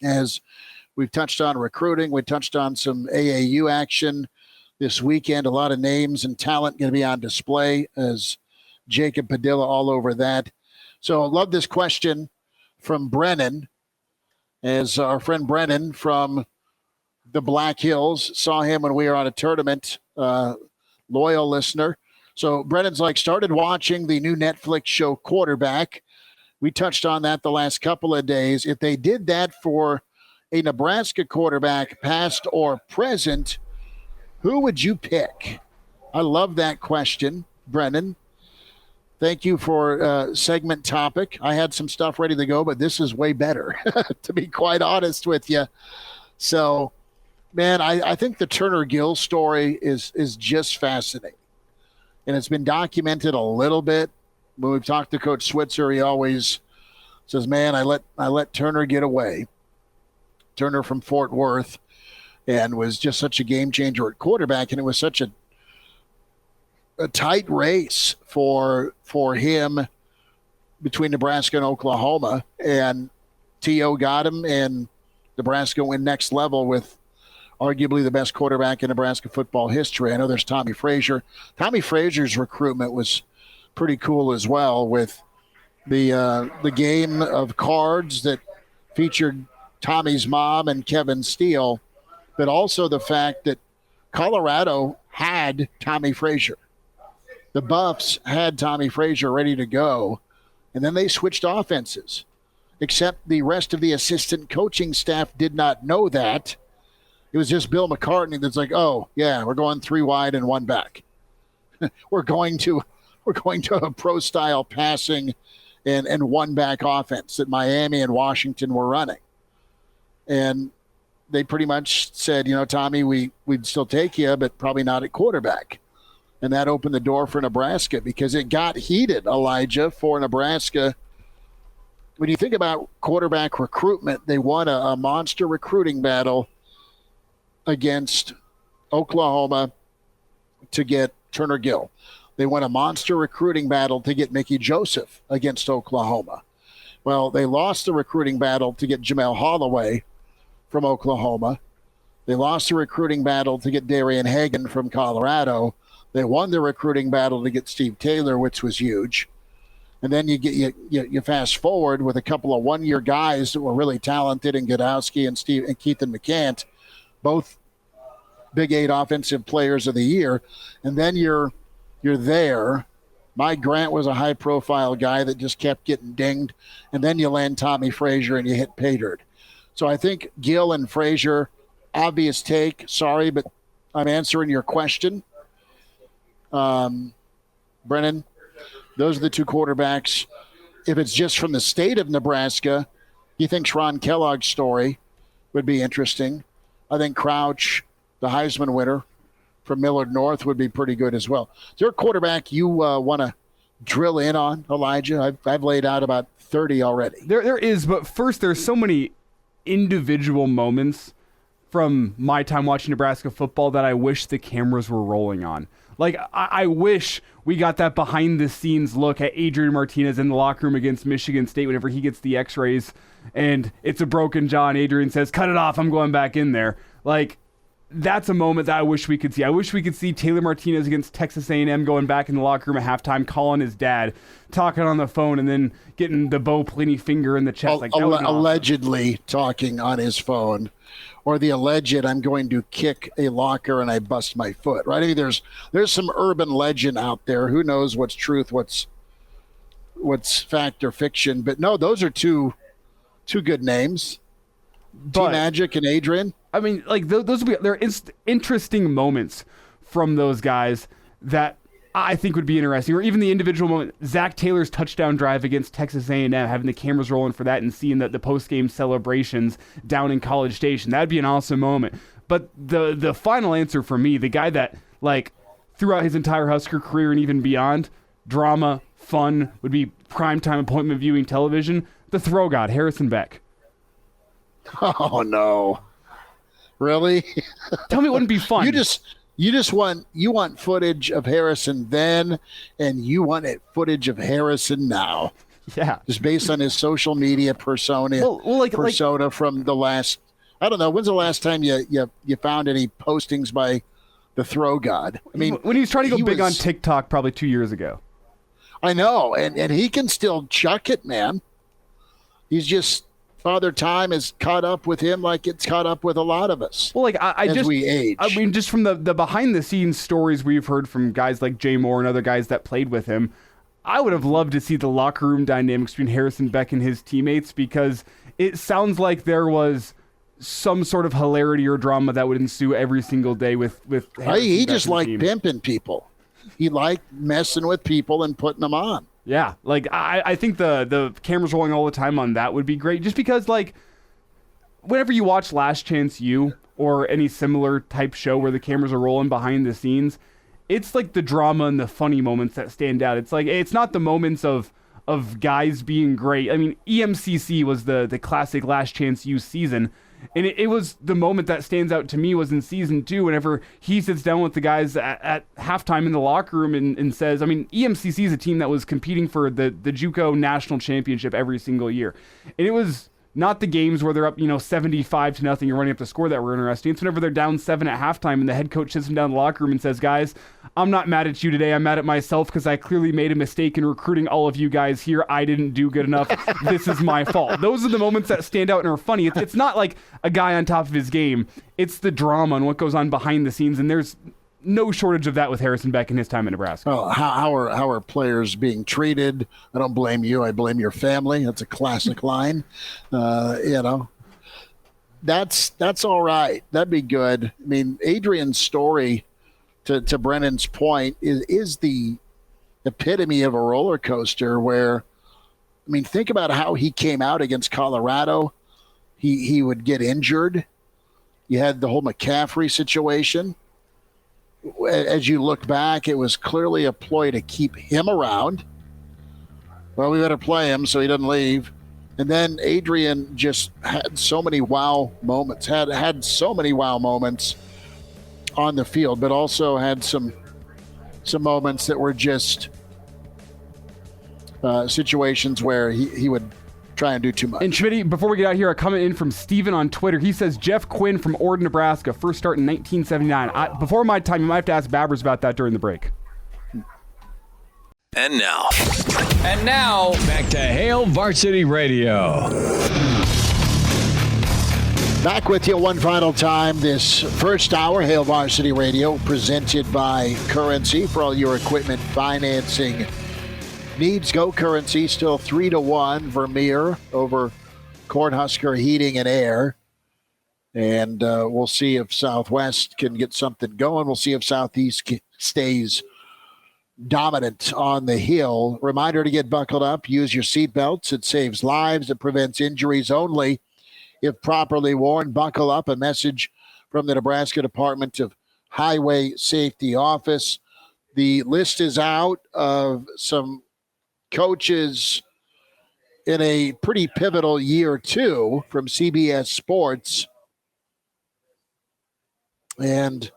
As we've touched on recruiting, we touched on some AAU action this weekend. A lot of names and talent going to be on display, as Jacob Padilla all over that. So I love this question from Brennan, as our friend Brennan from the Black Hills, saw him when we were on a tournament, loyal listener. So Brennan's like, started watching the new Netflix show Quarterback. We touched on that the last couple of days. If they did that for a Nebraska quarterback, past or present, who would you pick? I love that question, Brennan. Thank you for segment topic. I had some stuff ready to go, but this is way better, to be quite honest with you. So, man, I think the Turner Gill story is just fascinating. And it's been documented a little bit. When we've talked to Coach Switzer, he always says, man, I let Turner get away. Turner from Fort Worth, and was just such a game changer at quarterback. And it was such a tight race for him between Nebraska and Oklahoma. And T.O. got him, and Nebraska went next level with arguably the best quarterback in Nebraska football history. I know there's Tommy Frazier. Tommy Frazier's recruitment was pretty cool as well, with the game of cards that featured Tommy's mom and Kevin Steele, but also the fact that Colorado had Tommy Frazier. The Buffs had Tommy Frazier ready to go, and then they switched offenses, except the rest of the assistant coaching staff did not know that. It was just Bill McCartney that's like, oh, yeah, we're going 3 wide and 1 back. we're going to a pro-style passing and 1-back offense that Miami and Washington were running. And they pretty much said, Tommy, we'd still take you, but probably not at quarterback. And that opened the door for Nebraska, because it got heated, Elijah, for Nebraska. When you think about quarterback recruitment, they won a monster recruiting battle against Oklahoma to get Turner Gill. They won a monster recruiting battle to get Mickey Joseph against Oklahoma. Well, they lost the recruiting battle to get Jamel Holloway from Oklahoma. They lost the recruiting battle to get Darian Hagan from Colorado. They won the recruiting battle to get Steve Taylor, which was huge. And then you fast forward with a couple of one-year guys that were really talented, in Godowski and Keithan McCant, both Big 8 offensive players of the year. And then you're there. Mike Grant was a high-profile guy that just kept getting dinged. And then you land Tommy Frazier and you hit pay dirt. So I think Gill and Frazier, obvious take. Sorry, but I'm answering your question. Brennan, those are the 2 quarterbacks. If it's just from the state of Nebraska, he thinks Ron Kellogg's story would be interesting. I think Crouch, the Heisman winner from Millard North, would be pretty good as well. Is there a quarterback you want to drill in on, Elijah? I've laid out about 30 already. There is, but first, there's so many individual moments from my time watching Nebraska football that I wish the cameras were rolling on. Like, I wish we got that behind-the-scenes look at Adrian Martinez in the locker room against Michigan State whenever he gets the x-rays and it's a broken jaw and Adrian says, cut it off, I'm going back in there. Like, that's a moment that I wish we could see. I wish we could see Taylor Martinez against Texas A&M going back in the locker room at halftime, calling his dad, talking on the phone, and then getting the Bo Pelini finger in the chest. Allegedly talking on his phone, or the alleged I'm going to kick a locker and I bust my foot. Right? I mean, there's some urban legend out there. Who knows what's truth, what's fact or fiction? But no, those are two good names. T-Magic and Adrian. I mean, like those will be they're interesting moments from those guys that I think would be interesting. Or even the individual moment, Zach Taylor's touchdown drive against Texas A&M, having the cameras rolling for that and seeing the post-game celebrations down in College Station. That'd be an awesome moment. But the final answer for me, the guy that like throughout his entire Husker career and even beyond, drama, fun, would be primetime appointment viewing television, the throw god, Harrison Beck. Oh no. Really? Tell me it wouldn't be fun. You want footage of Harrison then, and you want footage of Harrison now. Yeah. Just based on his social media persona from the last, I don't know, when's the last time you found any postings by the throw god? I mean, when he was trying to go big on TikTok probably 2 years ago. I know, and he can still chuck it, man. He's just Father Time has caught up with him like it's caught up with a lot of us. Well, like as we age. I mean, just from the behind the scenes stories we've heard from guys like Jay Moore and other guys that played with him, I would have loved to see the locker room dynamics between Harrison Beck and his teammates, because it sounds like there was some sort of hilarity or drama that would ensue every single day with he just liked pimping people. He liked messing with people and putting them on. Yeah, like I think the cameras rolling all the time on that would be great, just because like whenever you watch Last Chance U or any similar type show where the cameras are rolling behind the scenes, it's like the drama and the funny moments that stand out. It's like it's not the moments of guys being great. I mean, EMCC was the classic Last Chance U season. And it was the moment that stands out to me was in season 2, whenever he sits down with the guys at halftime in the locker room and says, I mean, EMCC is a team that was competing for the JUCO national championship every single year. And it was not the games where they're up, 75-0 and running up the score that were interesting. It's whenever they're down 7 at halftime and the head coach sits them down in the locker room and says, guys, I'm not mad at you today. I'm mad at myself because I clearly made a mistake in recruiting all of you guys here. I didn't do good enough. This is my fault. Those are the moments that stand out and are funny. It's not like a guy on top of his game. It's the drama and what goes on behind the scenes. And there's no shortage of that with Harrison Beck in his time in Nebraska. Oh, how are players being treated? I don't blame you. I blame your family. That's a classic line. That's all right. That'd be good. I mean, Adrian's story, to Brennan's point, is the epitome of a roller coaster where, I mean, think about how he came out against Colorado. He would get injured. You had the whole McCaffrey situation. As you look back, it was clearly a ploy to keep him around. Well, we better play him so he doesn't leave. And then Adrian just had so many wow moments, had so many wow moments on the field, but also had some moments that were just situations where he would try and do too much. And Schmidt, before we get out here, a comment in from Steven on Twitter. He says, Jeff Quinn from Ord, Nebraska, first start in 1979. Before my time, you might have to ask Babbers about that during the break. And now, back to Hail Varsity Radio. Back with you one final time this first hour, Hail Varsity Radio, presented by Currency. For all your equipment financing needs, go Currency. Still 3-1 Vermeer over Cornhusker Heating and Air. And we'll see if Southwest can get something going. We'll see if Southeast stays dominant on the hill. Reminder to get buckled up. Use your seatbelts. It saves lives. It prevents injuries only if properly worn. Buckle up. A message from the Nebraska Department of Highway Safety Office. The list is out of some coaches in a pretty pivotal year 2 from CBS Sports. And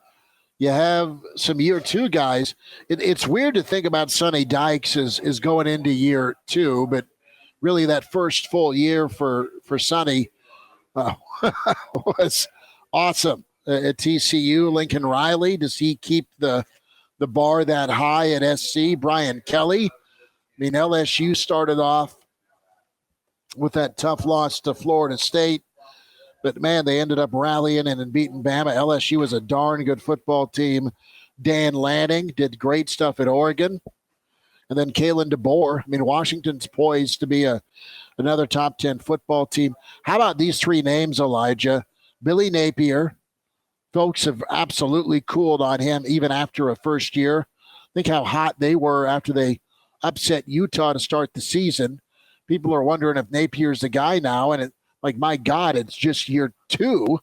you have some year 2 guys. It's weird to think about Sonny Dykes as going into year 2, but really that first full year for Sonny was awesome. at TCU. Lincoln Riley, does he keep the bar that high at SC? Brian Kelly. I mean, LSU started off with that tough loss to Florida State. But, man, they ended up rallying and beating Bama. LSU was a darn good football team. Dan Lanning did great stuff at Oregon. And then Kalen DeBoer. I mean, Washington's poised to be another top 10 football team. How about these three names, Elijah? Billy Napier. Folks have absolutely cooled on him even after a first year. Think how hot they were after they upset Utah to start the season. People are wondering if Napier's the guy now, and my God, it's just year 2.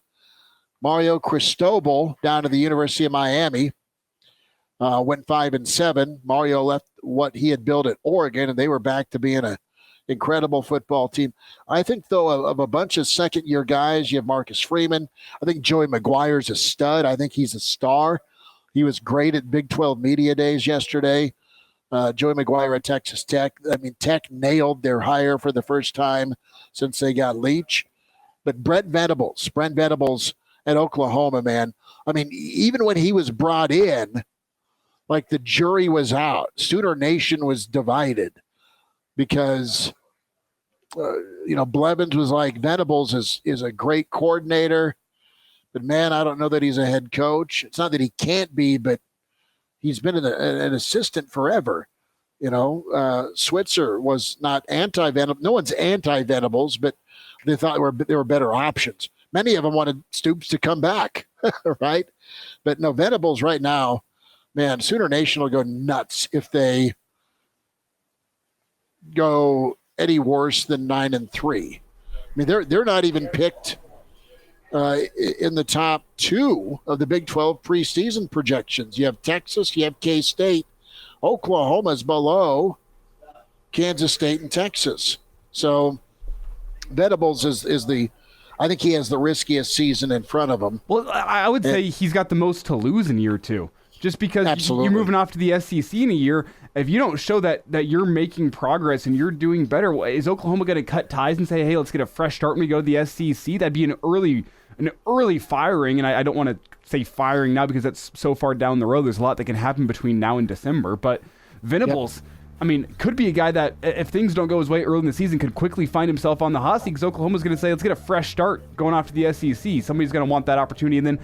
Mario Cristobal down to the University of Miami went 5-7. Mario left what he had built at Oregon, and they were back to being an incredible football team. I think, though, of a bunch of second-year guys, you have Marcus Freeman. I think Joey McGuire's a stud. I think he's a star. He was great at Big 12 Media Days yesterday. Joey McGuire at Texas Tech. I mean, Tech nailed their hire for the first time since they got Leach. But Brent Venables at Oklahoma, man. I mean, even when he was brought in, like the jury was out. Sooner Nation was divided because, Blevins was like, Venables is a great coordinator. But, man, I don't know that he's a head coach. It's not that he can't be, but he's been an assistant forever. Switzer was not anti-Venables. No one's anti-Venables, but they thought there were better options. Many of them wanted Stoops to come back, right? But no, Venables right now, man, Sooner Nation will go nuts if they go any worse than 9-3. I mean, they're not even picked in the top 2 of the Big 12 preseason projections. You have Texas, you have K-State. Oklahoma's below Kansas State and Texas. So Venables is I think he has the riskiest season in front of him. Well, I would say he's got the most to lose in year 2. Just because you're moving off to the SEC in a year, if you don't show that you're making progress and you're doing better, is Oklahoma going to cut ties and say, hey, let's get a fresh start when we go to the SEC? That'd be an early firing, and I don't want to say firing now because that's so far down the road. There's a lot that can happen between now and December. But Venables, I mean, could be a guy that, if things don't go his way early in the season, could quickly find himself on the hot seat because Oklahoma's going to say, let's get a fresh start going off to the SEC. Somebody's going to want that opportunity. And then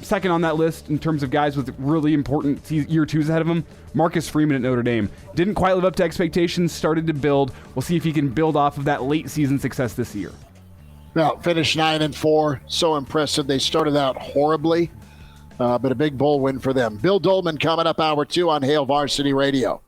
second on that list in terms of guys with really important year 2s ahead of him, Marcus Freeman at Notre Dame. Didn't quite live up to expectations, started to build. We'll see if he can build off of that late season success this year. Now, finished 9-4. So impressive. They started out horribly, but a big bowl win for them. Bill Doleman coming up hour 2 on Hail Varsity Radio.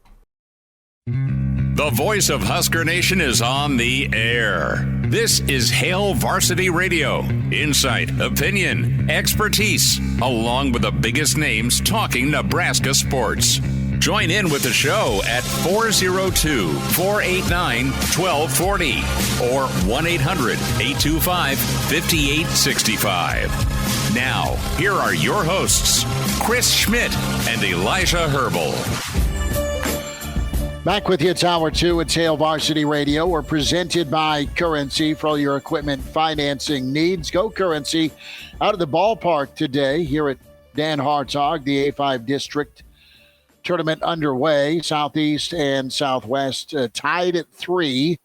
The voice of Husker Nation is on the air. This is Hail Varsity Radio. Insight, opinion, expertise, along with the biggest names talking Nebraska sports. Join in with the show at 402-489-1240 or 1-800-825-5865. Now, here are your hosts, Chris Schmidt and Elijah Herbel. Back with you, it's hour 2 at Hail Varsity Radio. We're presented by Currency for all your equipment financing needs. Go Currency. Out of the ballpark today here at Dan Hartog, the A5 District Tournament underway. Southeast and Southwest tied at 3.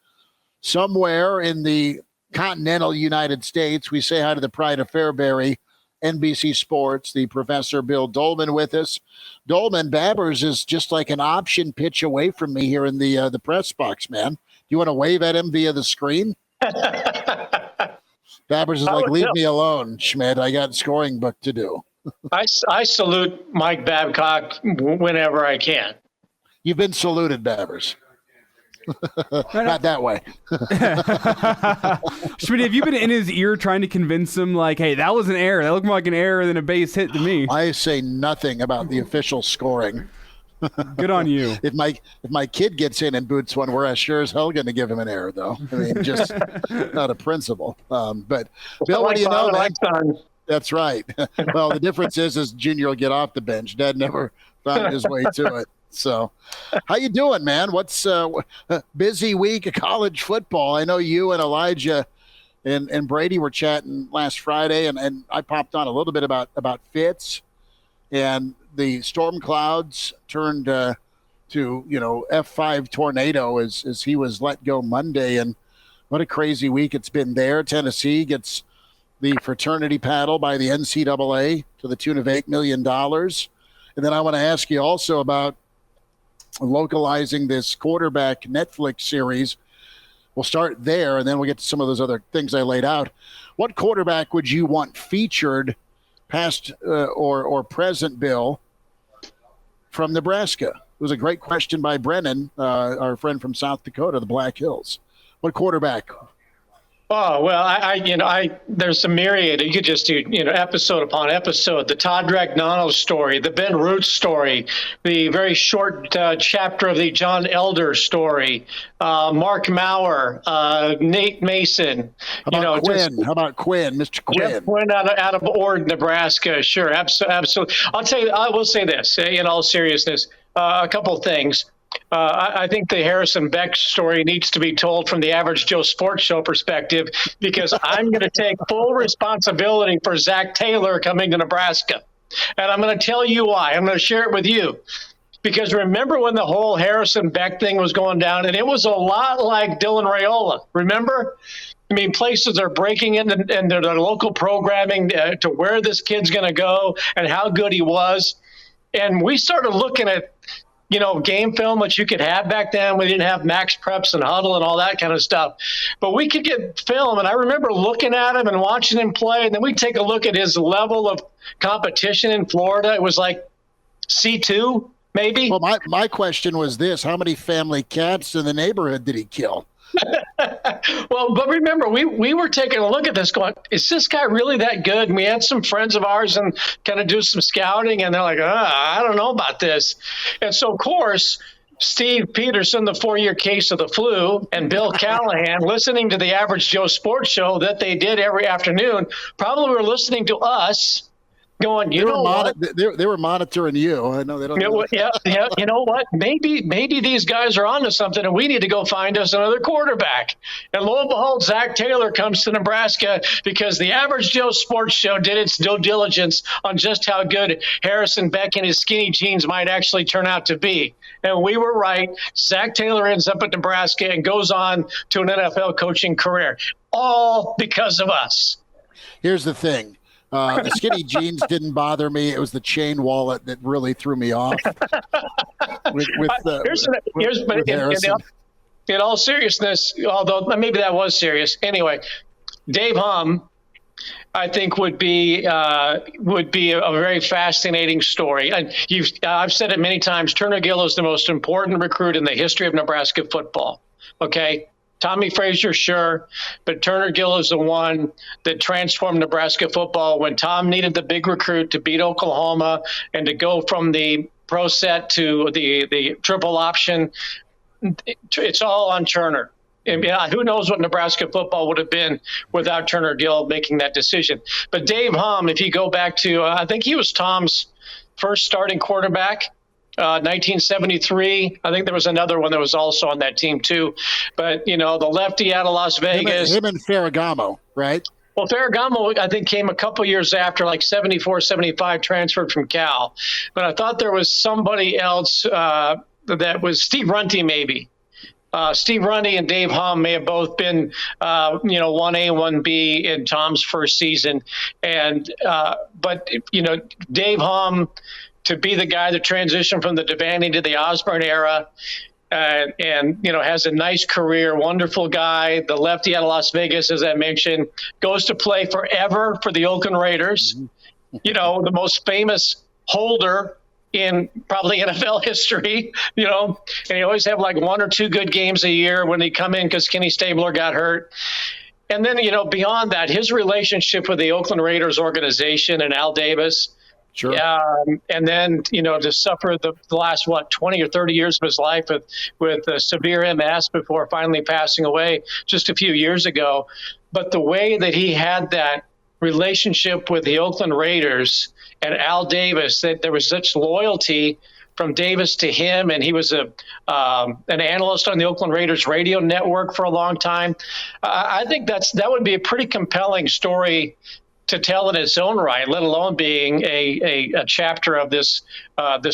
Somewhere in the continental United States, we say hi to the pride of Fairbury, NBC Sports, the Professor Bill Doleman with us. Doleman, Babbers is just like an option pitch away from me here in the press box, man. Do you want to wave at him via the screen? Babbers is like, leave me alone, Schmidt. I got scoring book to do. I salute Mike Babcock whenever I can. You've been saluted, Babbers. Not that way. Schmidt, have you been in his ear trying to convince him, like, hey, that was an error. That looked more like an error than a base hit to me. I say nothing about the official scoring. Good on you. If my kid gets in and boots one, we're sure as hell going to give him an error, though. I mean, just not a principle. But Bill, what do you know, man? That's right. Well, the difference is Junior will get off the bench. Dad never found his way to it. So, how you doing, man? What's busy week of college football? I know you and Elijah and Brady were chatting last Friday, and I popped on a little bit about Fitz, and the storm clouds turned to F5 tornado as he was let go Monday, and what a crazy week it's been there. Tennessee gets the fraternity paddle by the NCAA to the tune of $8 million. And then I want to ask you also about localizing this quarterback Netflix series. We'll start there, and then we'll get to some of those other things I laid out. What quarterback would you want featured, past or present, Bill, from Nebraska? It was a great question by Brennan, our friend from South Dakota, the Black Hills. What quarterback? Oh, well, there's a myriad. You could just do, episode upon episode. The Todd Ragnano story, the Ben Root story, the very short chapter of the John Elder story, Mark Maurer, Nate Mason. How about Quinn, Mr. Quinn? Jeff Quinn out of Ord, Nebraska. Sure, absolutely. I will say this, in all seriousness, a couple of things. I think the Harrison Beck story needs to be told from the Average Joe Sports Show perspective, because I'm going to take full responsibility for Zach Taylor coming to Nebraska. And I'm going to tell you why. I'm going to share it with you. Because remember when the whole Harrison Beck thing was going down, and it was a lot like Dylan Raiola. Remember? I mean, places are breaking in and their local programming to where this kid's going to go and how good he was. And we started looking at game film, which you could have back then. We didn't have max preps and huddle and all that kind of stuff. But we could get film, and I remember looking at him and watching him play, and then we'd take a look at his level of competition in Florida. It was like C2, maybe. Well, my question was this: how many family cats in the neighborhood did he kill? Well, but remember, we were taking a look at this going, is this guy really that good? And we had some friends of ours and kind of do some scouting, and they're like, I don't know about this. And so, of course, Steve Peterson, the 4-year case of the flu, and Bill Callahan, listening to the Average Joe Sports Show that they did every afternoon, probably were listening to us going, they were monitoring you. I know they don't. Yeah. You know what? Maybe these guys are onto something, and we need to go find us another quarterback. And lo and behold, Zach Taylor comes to Nebraska because the Average Joe Sports Show did its due diligence on just how good Harrison Beck and his skinny jeans might actually turn out to be. And we were right. Zach Taylor ends up at Nebraska and goes on to an NFL coaching career, all because of us. Here's the thing. The skinny jeans didn't bother me. It was the chain wallet that really threw me off. In all seriousness, although maybe that was serious. Anyway, Dave Hum, I think would be a very fascinating story. And I've said it many times. Turner Gill is the most important recruit in the history of Nebraska football. Okay. Tommy Frazier, sure, but Turner Gill is the one that transformed Nebraska football when Tom needed the big recruit to beat Oklahoma and to go from the pro set to the triple option. It's all on Turner. And who knows what Nebraska football would have been without Turner Gill making that decision. But Dave Hum, if you go back to, I think he was Tom's first starting quarterback. 1973. I think there was another one that was also on that team too. But, the lefty out of Las Vegas. Him and Ferragamo, right? Well, Ferragamo, I think, came a couple years after, like 74, 75, transferred from Cal. But I thought there was somebody else that was Steve Runty, maybe. Steve Runty and Dave Hum may have both been, 1A, 1B in Tom's first season. And but Dave Hum, to be the guy that transitioned from the Devaney to the Osborne era, and has a nice career, wonderful guy, the lefty out of Las Vegas, as I mentioned, goes to play forever for the Oakland Raiders, the most famous holder in probably NFL history, and he always have like 1 or 2 good games a year when they come in because Kenny Stabler got hurt. And then, beyond that, his relationship with the Oakland Raiders organization and Al Davis. Sure. And then, to suffer the last, 20 or 30 years of his life with severe MS before finally passing away just a few years ago. But the way that he had that relationship with the Oakland Raiders and Al Davis, that there was such loyalty from Davis to him, and he was an analyst on the Oakland Raiders radio network for a long time. I think that would be a pretty compelling story to tell in its own right, let alone being a chapter of this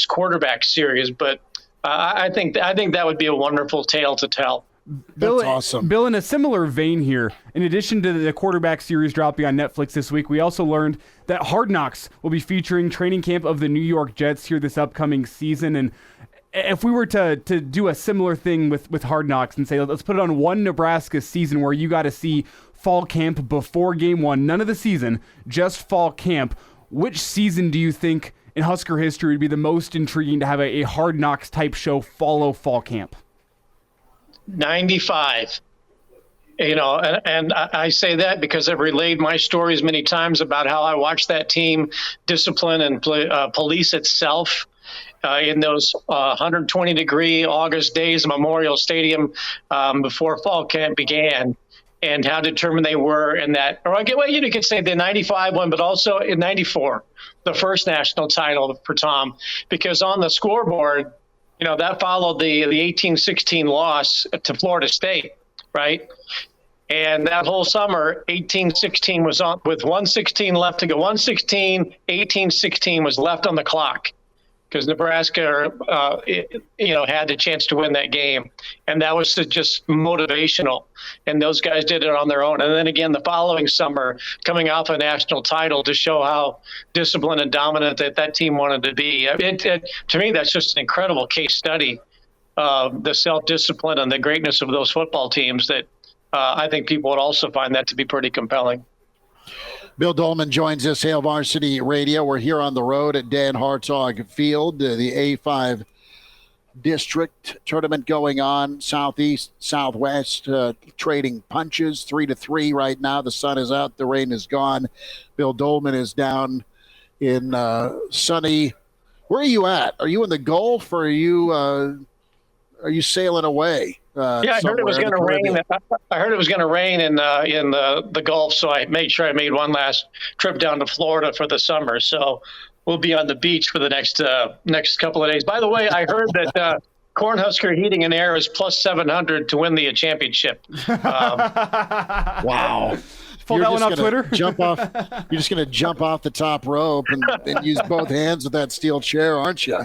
quarterback series. But I think that would be a wonderful tale to tell. That's awesome. Bill, in a similar vein here, in addition to the quarterback series dropping on Netflix this week, we also learned that Hard Knocks will be featuring training camp of the New York Jets here this upcoming season. And if we were to do a similar thing with Hard Knocks and say, let's put it on one Nebraska season where you got to see fall camp before game one, none of the season, just fall camp, which season do you think in Husker history would be the most intriguing to have a Hard Knocks type show follow fall camp? 95. And I say that because I've relayed my stories many times about how I watched that team discipline and police itself in those 120-degree August days of Memorial Stadium before fall camp began, and how determined they were in that. Or you could say the 95 one, but also in 94, the first national title for Tom, because on the scoreboard, that followed the 18-16 loss to Florida State, right? And that whole summer, 18-16 was on with 1:16 left to go. 1:16, 18-16 was left on the clock because Nebraska, had the chance to win that game. And that was just motivational. And those guys did it on their own. And then again, the following summer, coming off a national title to show how disciplined and dominant that team wanted to be. To me, that's just an incredible case study of the self-discipline and the greatness of those football teams that I think people would also find that to be pretty compelling. Bill Doleman joins us, Hail Varsity Radio. We're here on the road at Dan Hartog Field, the A5 district tournament going on, southeast, southwest, trading punches, 3-3 right now. The sun is out, the rain is gone. Bill Doleman is down in sunny. Where are you at? Are you in the Gulf, or are you sailing away? I heard it was going to rain. I heard it was going to rain in the Gulf, so I made sure I made one last trip down to Florida for the summer. So we'll be on the beach for the next couple of days. By the way, I heard that Cornhusker Heating and Air is plus 700 to win the championship. Wow. Pull that one off Twitter. You're just going to jump off the top rope and use both hands with that steel chair, aren't you?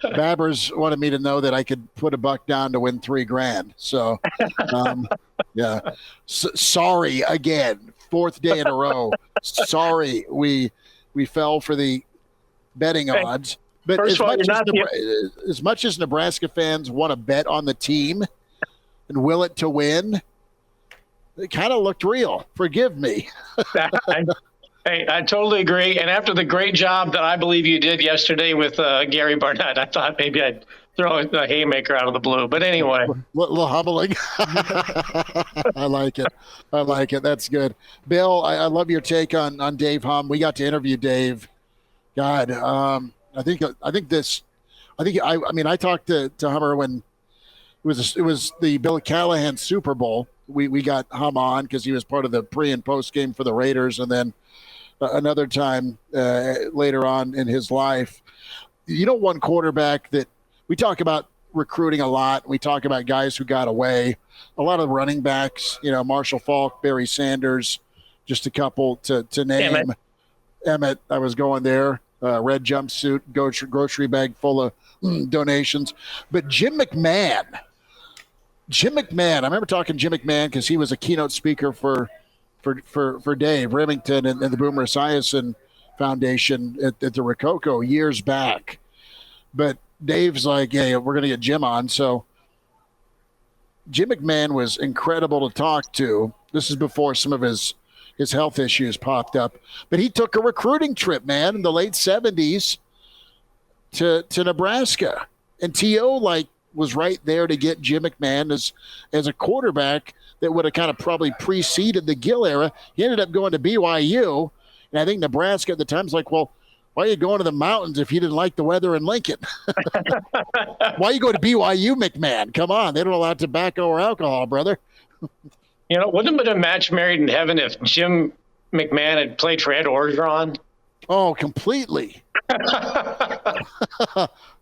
Babbers wanted me to know that I could put $1 down to win $3,000. So, yeah. Sorry again. 4th day in a row. Sorry, we fell for the betting odds. But as much as Nebraska fans want to bet on the team and will it to win, it kind of looked real. Forgive me. Hey, I totally agree. And after the great job that I believe you did yesterday with Gary Barnett, I thought maybe I'd throw a haymaker out of the blue. But anyway. A little humbling. I like it. That's good. Bill, I love your take on Dave Humm. We got to interview Dave. God, I talked to Hummer when it was the Bill Callahan Super Bowl. We got Humm on because he was part of the pre and post game for the Raiders, and then another time later on in his life. One quarterback that we talk about recruiting a lot. We talk about guys who got away. A lot of running backs, Marshall Faulk, Barry Sanders, just a couple to name. Emmett, I was going there. Red jumpsuit, grocery bag full of donations. But Jim McMahon, I remember talking to Jim McMahon because he was a keynote speaker for Dave Remington and the Boomer Esiason Foundation at the Rococo years back. But Dave's like, yeah, we're going to get Jim on. So Jim McMahon was incredible to talk to. This is before some of his health issues popped up. But he took a recruiting trip, man, in the late 70s to Nebraska. And T.O., was right there to get Jim McMahon as a quarterback that would have kind of probably preceded the Gill era. He ended up going to BYU. And I think Nebraska at the time was like, well, why are you going to the mountains if you didn't like the weather in Lincoln? Why you go to BYU, McMahon? Come on. They don't allow tobacco or alcohol, brother. Wouldn't it have been a match made in heaven if Jim McMahon had played for Ed Orgeron? Oh, completely.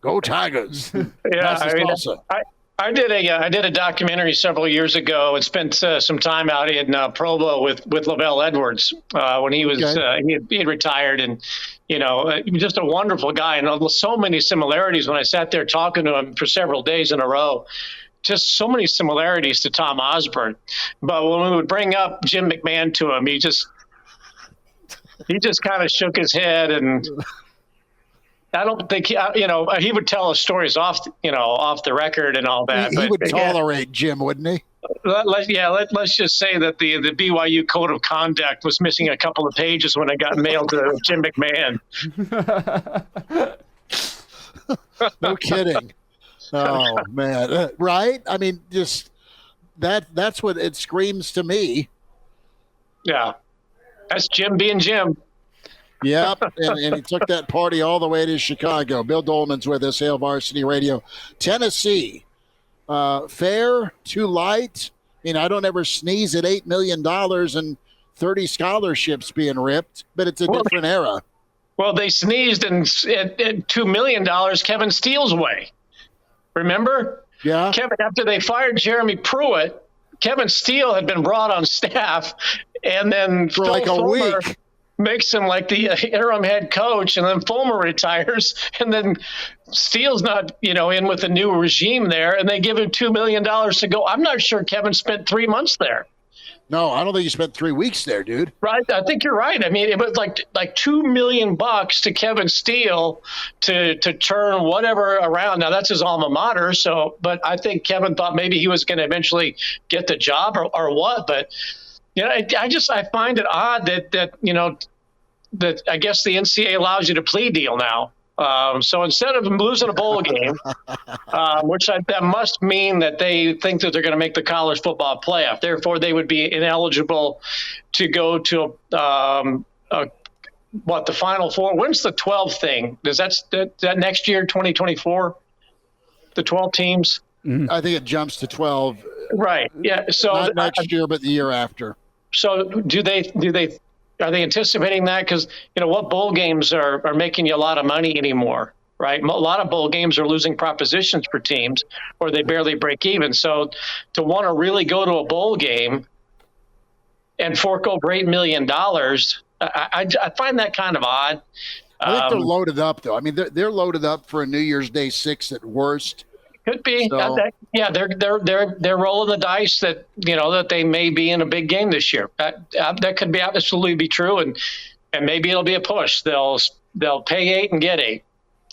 Go Tigers. Yeah, I did a documentary several years ago and spent some time out in Provo with LaVell Edwards when he was he had retired, and just a wonderful guy, and so many similarities when I sat there talking to him for several days in a row. Just so many similarities to Tom Osborne. But when we would bring up Jim McMahon to him, he just kind of shook his head, and I don't think he would tell us stories off the record and all that. He would tolerate Jim, wouldn't he? Let's just say that the BYU code of conduct was missing a couple of pages when it got mailed to Jim McMahon. No kidding. Oh man, right? I mean, just that's what it screams to me. Yeah, that's Jim being Jim. Yep, and he took that party all the way to Chicago. Bill Doleman's with us, Hail Varsity Radio. Tennessee, fair, too light? I don't ever sneeze at $8 million and 30 scholarships being ripped, but it's a different era. Well, they sneezed at $2 million Kevin Steele's way. Remember? Yeah. After they fired Jeremy Pruitt, Kevin Steele had been brought on staff, and then for like a week makes him like the interim head coach, and then Fulmer retires, and then Steele's not, in with the new regime there, and they give him $2 million to go. I'm not sure Kevin spent 3 months there. No, I don't think he spent 3 weeks there, dude. Right. I think you're right. I mean, it was like $2 million to Kevin Steele to turn whatever around. Now that's his alma mater. So, but I think Kevin thought maybe he was going to eventually get the job or what. But I find it odd that I guess the NCAA allows you to plea deal now. So instead of losing a bowl game, that must mean that they think that they're going to make the college football playoff. Therefore, they would be ineligible to go to the Final Four. When's the 12 thing? Does that next year, 2024? The 12 teams? I think it jumps to 12. Right. Yeah. So not next year, but the year after. So are they anticipating that? Because, what bowl games are making you a lot of money anymore, right? A lot of bowl games are losing propositions for teams, or they barely break even. So to want to really go to a bowl game and fork over $8 million, I find that kind of odd. I think they're loaded up, though. I mean, they're loaded up for a New Year's Day 6 at worst. Could be. So, they're rolling the dice that that they may be in a big game this year. That could be absolutely be true, and maybe it'll be a push. They'll pay 8 and get 8.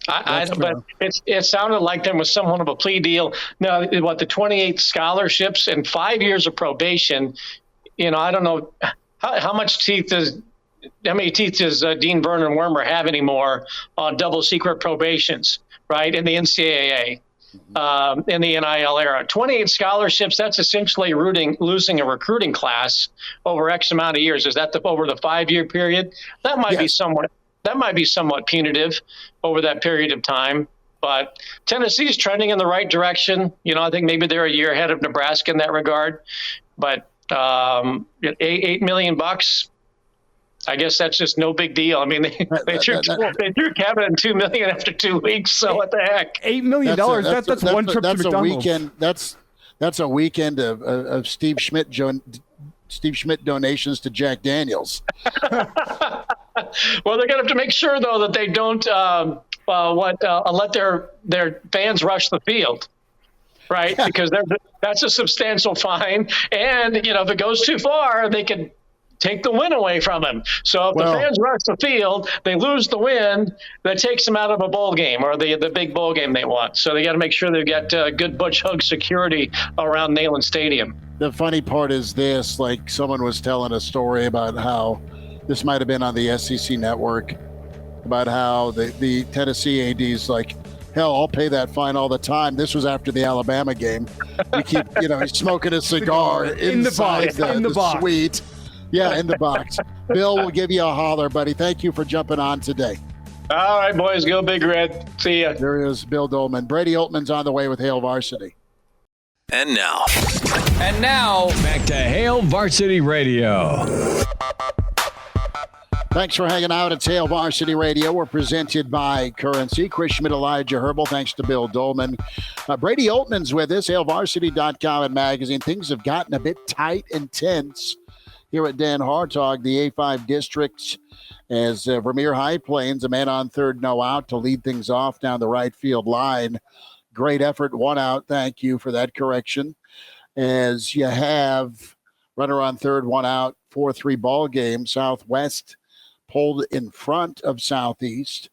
But it sounded like there was somewhat of a plea deal. Now, the 28 scholarships and 5 years of probation. I don't know how many teeth does Dean Vernon Wormer have anymore on double secret probations, right, in the NCAA. In the NIL era, 28 scholarships, that's essentially losing a recruiting class over X amount of years. Is that over the 5-year period? That might be somewhat punitive over that period of time. But Tennessee is trending in the right direction. I think maybe they're a year ahead of Nebraska in that regard. But $8 million, I guess that's just no big deal. I mean, they threw Kevin in $2 million after 2 weeks. So what the heck? $8 million. That's one trip to McDonald's. A weekend. That's a weekend of Steve Schmidt donations to Jack Daniels. Well, they're gonna have to make sure though that they don't let their fans rush the field. Right, yeah. Because that's a substantial fine, and if it goes too far, they could take the win away from him. So if the fans rush the field, they lose the win, that takes them out of a bowl game or the big bowl game they want. So they got to make sure they've got good Butch Hug security around Neyland Stadium. The funny part is this, like someone was telling a story about how this might have been on the SEC network, about how the Tennessee AD's like, hell, I'll pay that fine all the time. This was after the Alabama game. You keep, smoking a cigar inside the suite. Yeah, in the box. Bill, will give you a holler, buddy. Thank you for jumping on today. All right, boys. Go Big Red. See ya. There is Bill Doleman. Brady Oltmans on the way with Hail Varsity. And now, back to Hail Varsity Radio. Thanks for hanging out at Hail Varsity Radio. We're presented by Currency. Schmidt and Elijah Herbel. Thanks to Bill Doleman. Brady Oltmans with us, HailVarsity.com and magazine. Things have gotten a bit tight and tense here at Dan Hartog, the A5 districts, as Vermeer High Plains, a man on third, no out to lead things off down the right field line. Great effort, 1 out. Thank you for that correction. As you have runner on third, 1 out, 4-3 ball game. Southwest pulled in front of Southeast,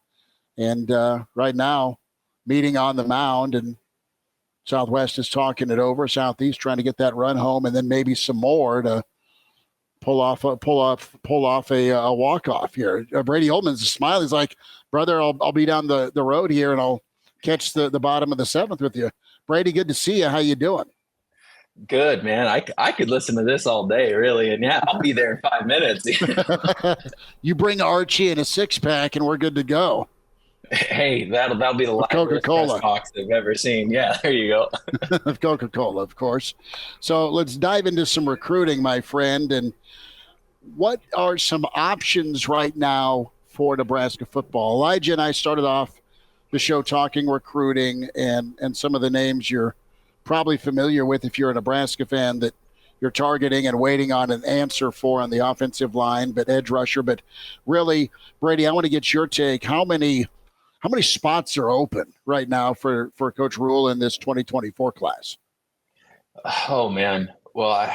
and right now meeting on the mound, and Southwest is talking it over. Southeast trying to get that run home, and then maybe some more to pull off a walk-off here. Brady Oltmans is smiling. He's like, brother, I'll be down the road here, and I'll catch the bottom of the 7th with you. Brady, good to see you. How you doing? Good, man. I could listen to this all day, really. And yeah, I'll be there in 5 minutes. You bring Archie in a 6-pack and we're good to go. Hey, that'll be the liveliest press box I've ever seen. Yeah, there you go. Of Coca-Cola, of course. So let's dive into some recruiting, my friend. And what are some options right now for Nebraska football? Elijah and I started off the show talking recruiting and some of the names you're probably familiar with if you're a Nebraska fan that you're targeting and waiting on an answer for on the offensive line, but edge rusher. But really, Brady, I want to get your take. How many spots are open right now for Coach Rule in this 2024 class? Oh, man. Well,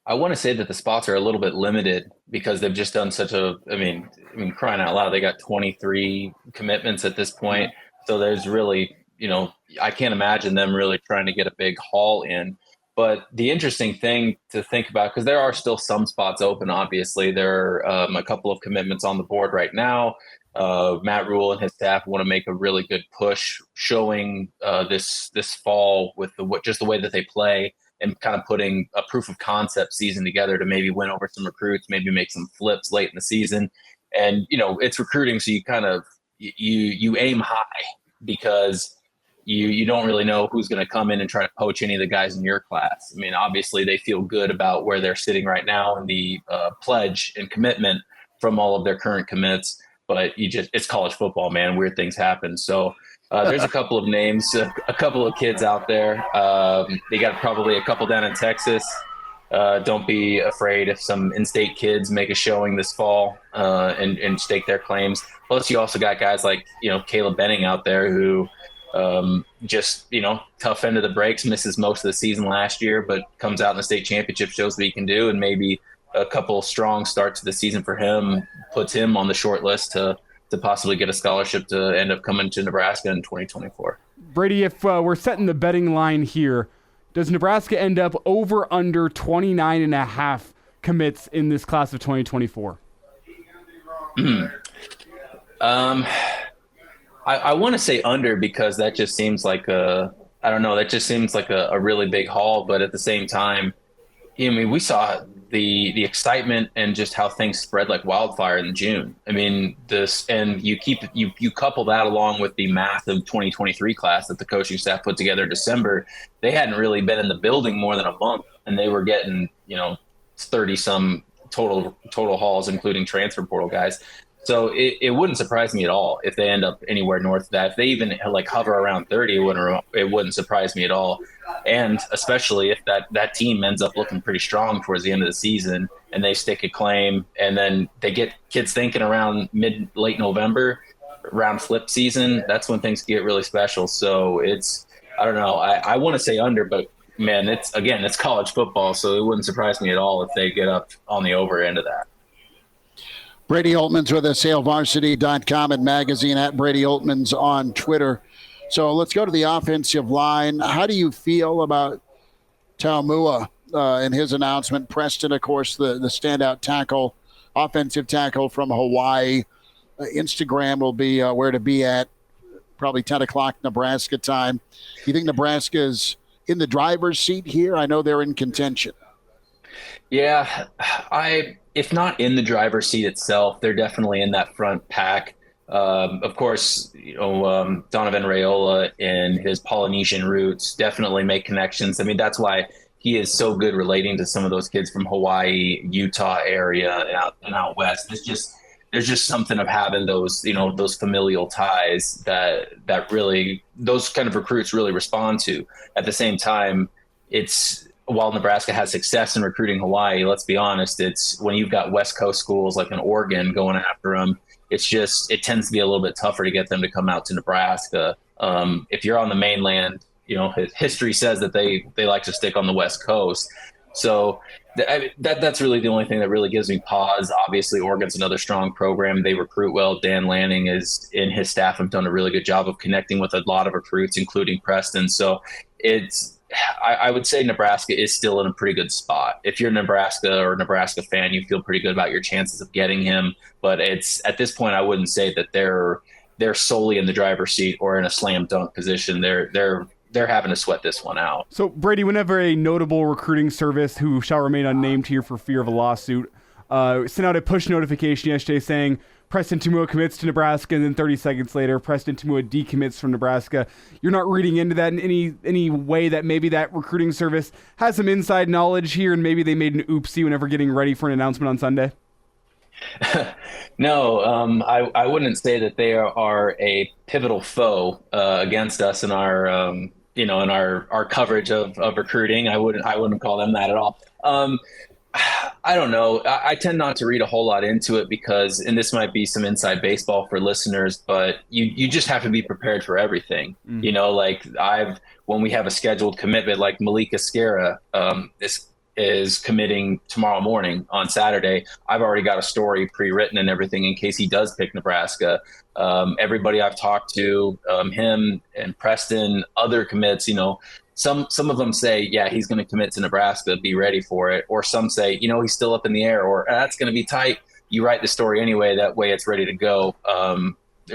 I want to say that the spots are a little bit limited because they've just done such a, I mean, crying out loud, they got 23 commitments at this point. So there's really, I can't imagine them really trying to get a big haul in. But the interesting thing to think about, because there are still some spots open, obviously, there are a couple of commitments on the board right now. Matt Rule and his staff want to make a really good push showing this fall with just the way that they play and kind of putting a proof of concept season together to maybe win over some recruits, maybe make some flips late in the season. And, it's recruiting. So you kind of, you aim high because you don't really know who's going to come in and try to poach any of the guys in your class. I mean, obviously they feel good about where they're sitting right now and the pledge and commitment from all of their current commits, but it's college football, man. Weird things happen. So there's a couple of names, a couple of kids out there. They got probably a couple down in Texas. Don't be afraid if some in-state kids make a showing this fall and stake their claims. Plus, you also got guys like, Caleb Benning out there who just, tough end of the breaks, misses most of the season last year, but comes out in the state championship, shows what he can do, and maybe a couple strong starts to the season for him puts him on the short list to possibly get a scholarship to end up coming to Nebraska in 2024. Brady, if we're setting the betting line here, does Nebraska end up over under 29.5 commits in this class of 2024? I want to say under because that just seems like a really big haul. But at the same time, we saw the excitement and just how things spread like wildfire in June. I mean, you couple that along with the massive 2023 class that the coaching staff put together in December. They hadn't really been in the building more than a month, and they were getting 30 some total hauls, including transfer portal guys. So it wouldn't surprise me at all if they end up anywhere north of that. If they even hover around 30, it wouldn't surprise me at all. And especially if that team ends up looking pretty strong towards the end of the season and they stake a claim and then they get kids thinking around late November, around flip season, that's when things get really special. So I don't know. I want to say under, but man, it's college football. So it wouldn't surprise me at all if they get up on the over end of that. Brady Oltmans with us, HailVarsity.com and magazine, at Brady Oltmans on Twitter. So let's go to the offensive line. How do you feel about Taumua and his announcement? Preston, of course, the standout tackle, offensive tackle from Hawaii. Instagram will be where to be at, probably 10 o'clock Nebraska time. Do you think Nebraska is in the driver's seat here? I know they're in contention. Yeah, if not in the driver's seat itself, they're definitely in that front pack. Of course, Donovan Raiola and his Polynesian roots definitely make connections. I mean, that's why he is so good relating to some of those kids from Hawaii, Utah area, and out west. It's just there's just something of having those, those familial ties that really those kind of recruits really respond to. At the same time, while Nebraska has success in recruiting Hawaii, let's be honest, it's when you've got West Coast schools like an Oregon going after them, it tends to be a little bit tougher to get them to come out to Nebraska. If you're on the mainland, history says that they like to stick on the West Coast. So that's really the only thing that really gives me pause. Obviously, Oregon's another strong program. They recruit well. Dan Lanning and his staff have done a really good job of connecting with a lot of recruits, including Preston. So I would say Nebraska is still in a pretty good spot. If you're Nebraska or a Nebraska fan, you feel pretty good about your chances of getting him. But at this point, I wouldn't say that they're solely in the driver's seat or in a slam dunk position. They're having to sweat this one out. So, Brady, whenever a notable recruiting service who shall remain unnamed here for fear of a lawsuit sent out a push notification yesterday saying Preston Timua commits to Nebraska, and then 30 seconds later, Preston Timua decommits from Nebraska, you're not reading into that in any way that maybe that recruiting service has some inside knowledge here and maybe they made an oopsie whenever getting ready for an announcement on Sunday? No, I wouldn't say that they are a pivotal foe against us in our in our coverage of recruiting. I wouldn't call them that at all. I don't know. I tend not to read a whole lot into it because, and this might be some inside baseball for listeners, but you just have to be prepared for everything. When we have a scheduled commitment, like Malika Skara, is committing tomorrow morning on Saturday. I've already got a story pre-written and everything in case he does pick Nebraska. Everybody I've talked to, him and Preston, other commits, some of them say, yeah, he's going to commit to Nebraska, be ready for it. Or some say, he's still up in the air, or that's going to be tight. You write the story anyway, that way it's ready to go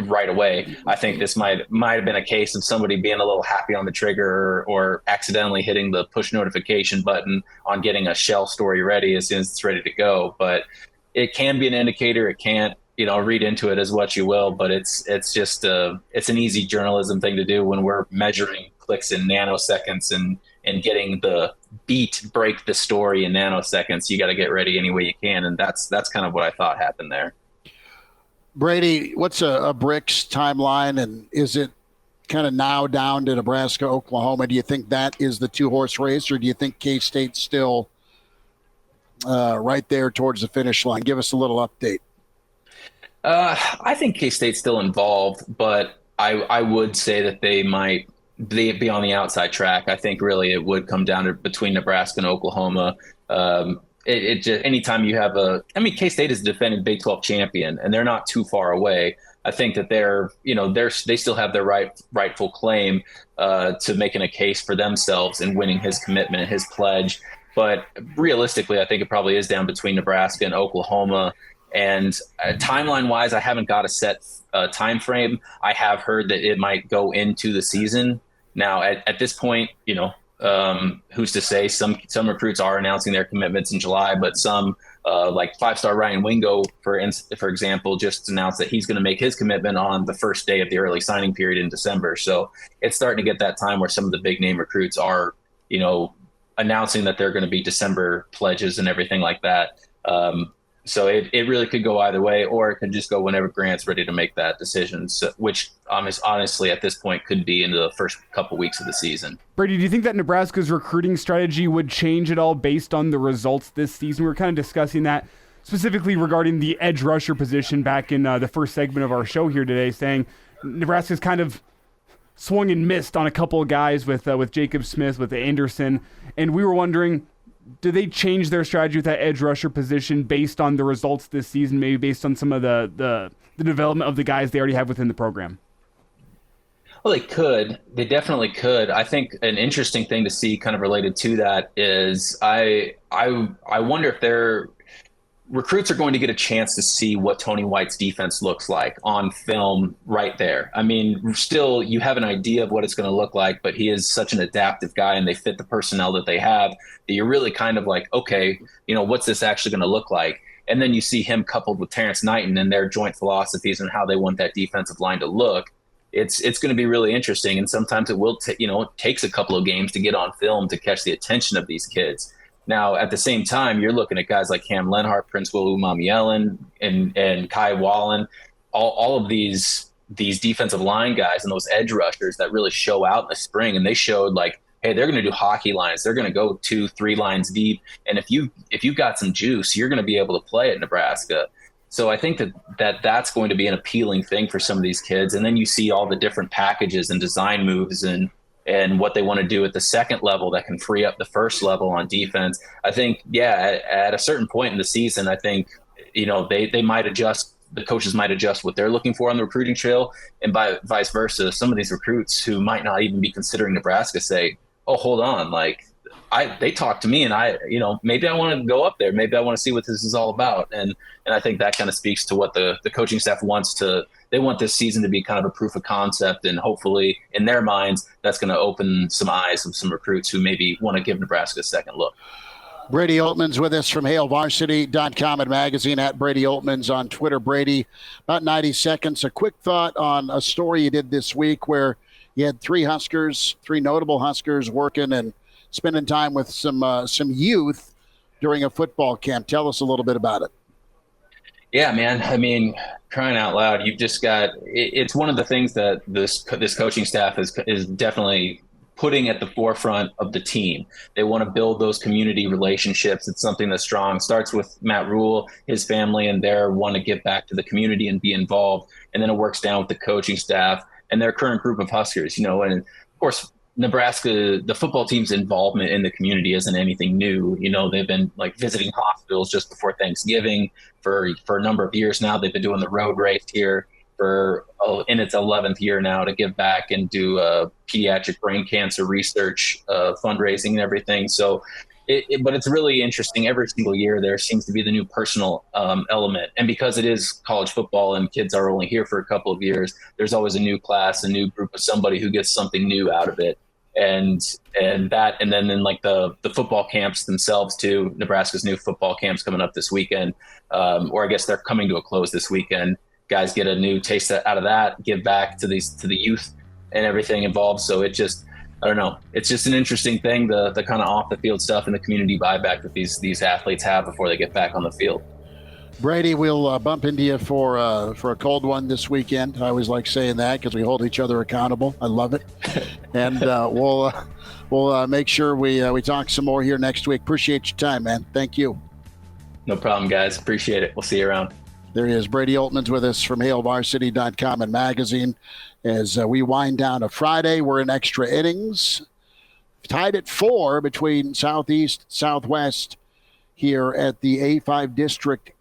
right away. I think this might have been a case of somebody being a little happy on the trigger or accidentally hitting the push notification button on getting a shell story ready as soon as it's ready to go. But it can be an indicator. It can't, read into it as what you will, but it's just it's an easy journalism thing to do when we're measuring clicks in nanoseconds and getting the beat break the story in nanoseconds. You got to get ready any way you can. And that's kind of what I thought happened there. Brady, what's a Bricks timeline, and is it kind of now down to Nebraska, Oklahoma? Do you think that is the two-horse race, or do you think K-State's still right there towards the finish line? Give us a little update. I think K-State's still involved, but I would say that they might be on the outside track. I think really it would come down to between Nebraska and Oklahoma. It just, anytime you have K-State is a defending Big 12 champion, and they're not too far away. I think that they still have their rightful claim to making a case for themselves and winning his commitment and his pledge. But realistically, I think it probably is down between Nebraska and Oklahoma. And timeline wise, I haven't got a set time frame. I have heard that it might go into the season. Now, at this point, who's to say? Some recruits are announcing their commitments in July, but some, like five-star Ryan Wingo, for example, just announced that he's going to make his commitment on the first day of the early signing period in December. So it's starting to get that time where some of the big-name recruits are, announcing that they're going to be December pledges and everything like that. So it really could go either way, or it could just go whenever Grant's ready to make that decision, which honestly at this point could be into the first couple weeks of the season. Brady, do you think that Nebraska's recruiting strategy would change at all based on the results this season? We were kind of discussing that specifically regarding the edge rusher position back in the first segment of our show here today, saying Nebraska's kind of swung and missed on a couple of guys with Jacob Smith, with Anderson, and we were wondering, do they change their strategy with that edge rusher position based on the results this season, maybe based on some of the development of the guys they already have within the program? Well, they could. They definitely could. I think an interesting thing to see kind of related to that is I wonder if their recruits are going to get a chance to see what Tony White's defense looks like on film right there. I mean, still, you have an idea of what it's going to look like, but he is such an adaptive guy and they fit the personnel that they have that you're really kind of like, okay, what's this actually going to look like? And then you see him coupled with Terrence Knighton and their joint philosophies and how they want that defensive line to look. It's going to be really interesting. And sometimes it will, it takes a couple of games to get on film to catch the attention of these kids. Now, at the same time, you're looking at guys like Cam Lenhart, Prince Williamamielen, and Kai Wallen, all of these defensive line guys and those edge rushers that really show out in the spring. And they showed like, hey, they're going to do hockey lines. They're going to go 2-3 lines deep. And if you've got some juice, you're going to be able to play at Nebraska. So I think that's going to be an appealing thing for some of these kids. And then you see all the different packages and design moves and what they want to do at the second level that can free up the first level on defense. I think, at a certain point in the season, I think, they might adjust. The coaches might adjust what they're looking for on the recruiting trail, and vice versa. Some of these recruits who might not even be considering Nebraska say, oh, hold on, like they talked to me and maybe I want to go up there. Maybe I want to see what this is all about. And I think that kind of speaks to what the coaching staff they want this season to be kind of a proof of concept. And hopefully in their minds, that's going to open some eyes of some recruits who maybe want to give Nebraska a second look. Brady Oltmans with us from HailVarsity.com and magazine at Brady Oltmans on Twitter. Brady, about 90 seconds. A quick thought on a story you did this week where you had three notable Huskers working and spending time with some youth during a football camp. Tell us a little bit about it. Yeah, man. I mean, crying out loud, you've just got – it's one of the things that this coaching staff is definitely putting at the forefront of the team. They want to build those community relationships. It's something that's strong. Starts with Matt Rule, his family, and their want to give back to the community and be involved. And then it works down with the coaching staff and their current group of Huskers, and of course, Nebraska, the football team's involvement in the community isn't anything new. They've been like visiting hospitals just before Thanksgiving for a number of years now. They've been doing the road race here in its 11th year now to give back and do pediatric brain cancer research, fundraising and everything. So, but it's really interesting. Every single year there seems to be the new personal element. And because it is college football and kids are only here for a couple of years, there's always a new class, a new group of somebody who gets something new out of it. And then like the football camps themselves too. Nebraska's new football camps coming up this weekend, or I guess they're coming to a close this weekend. Guys get a new taste out of that, give back to the youth and everything involved. So I don't know. It's just an interesting thing, the kind of off the field stuff and the community buyback that these athletes have before they get back on the field. Brady, we'll bump into you for a cold one this weekend. I always like saying that because we hold each other accountable. I love it. And we'll make sure we talk some more here next week. Appreciate your time, man. Thank you. No problem, guys. Appreciate it. We'll see you around. There he is, Brady Oltmans with us from HailVarsity.com and magazine. As we wind down a Friday, we're in extra innings. Tied at 4 between Southeast, Southwest here at the A5 District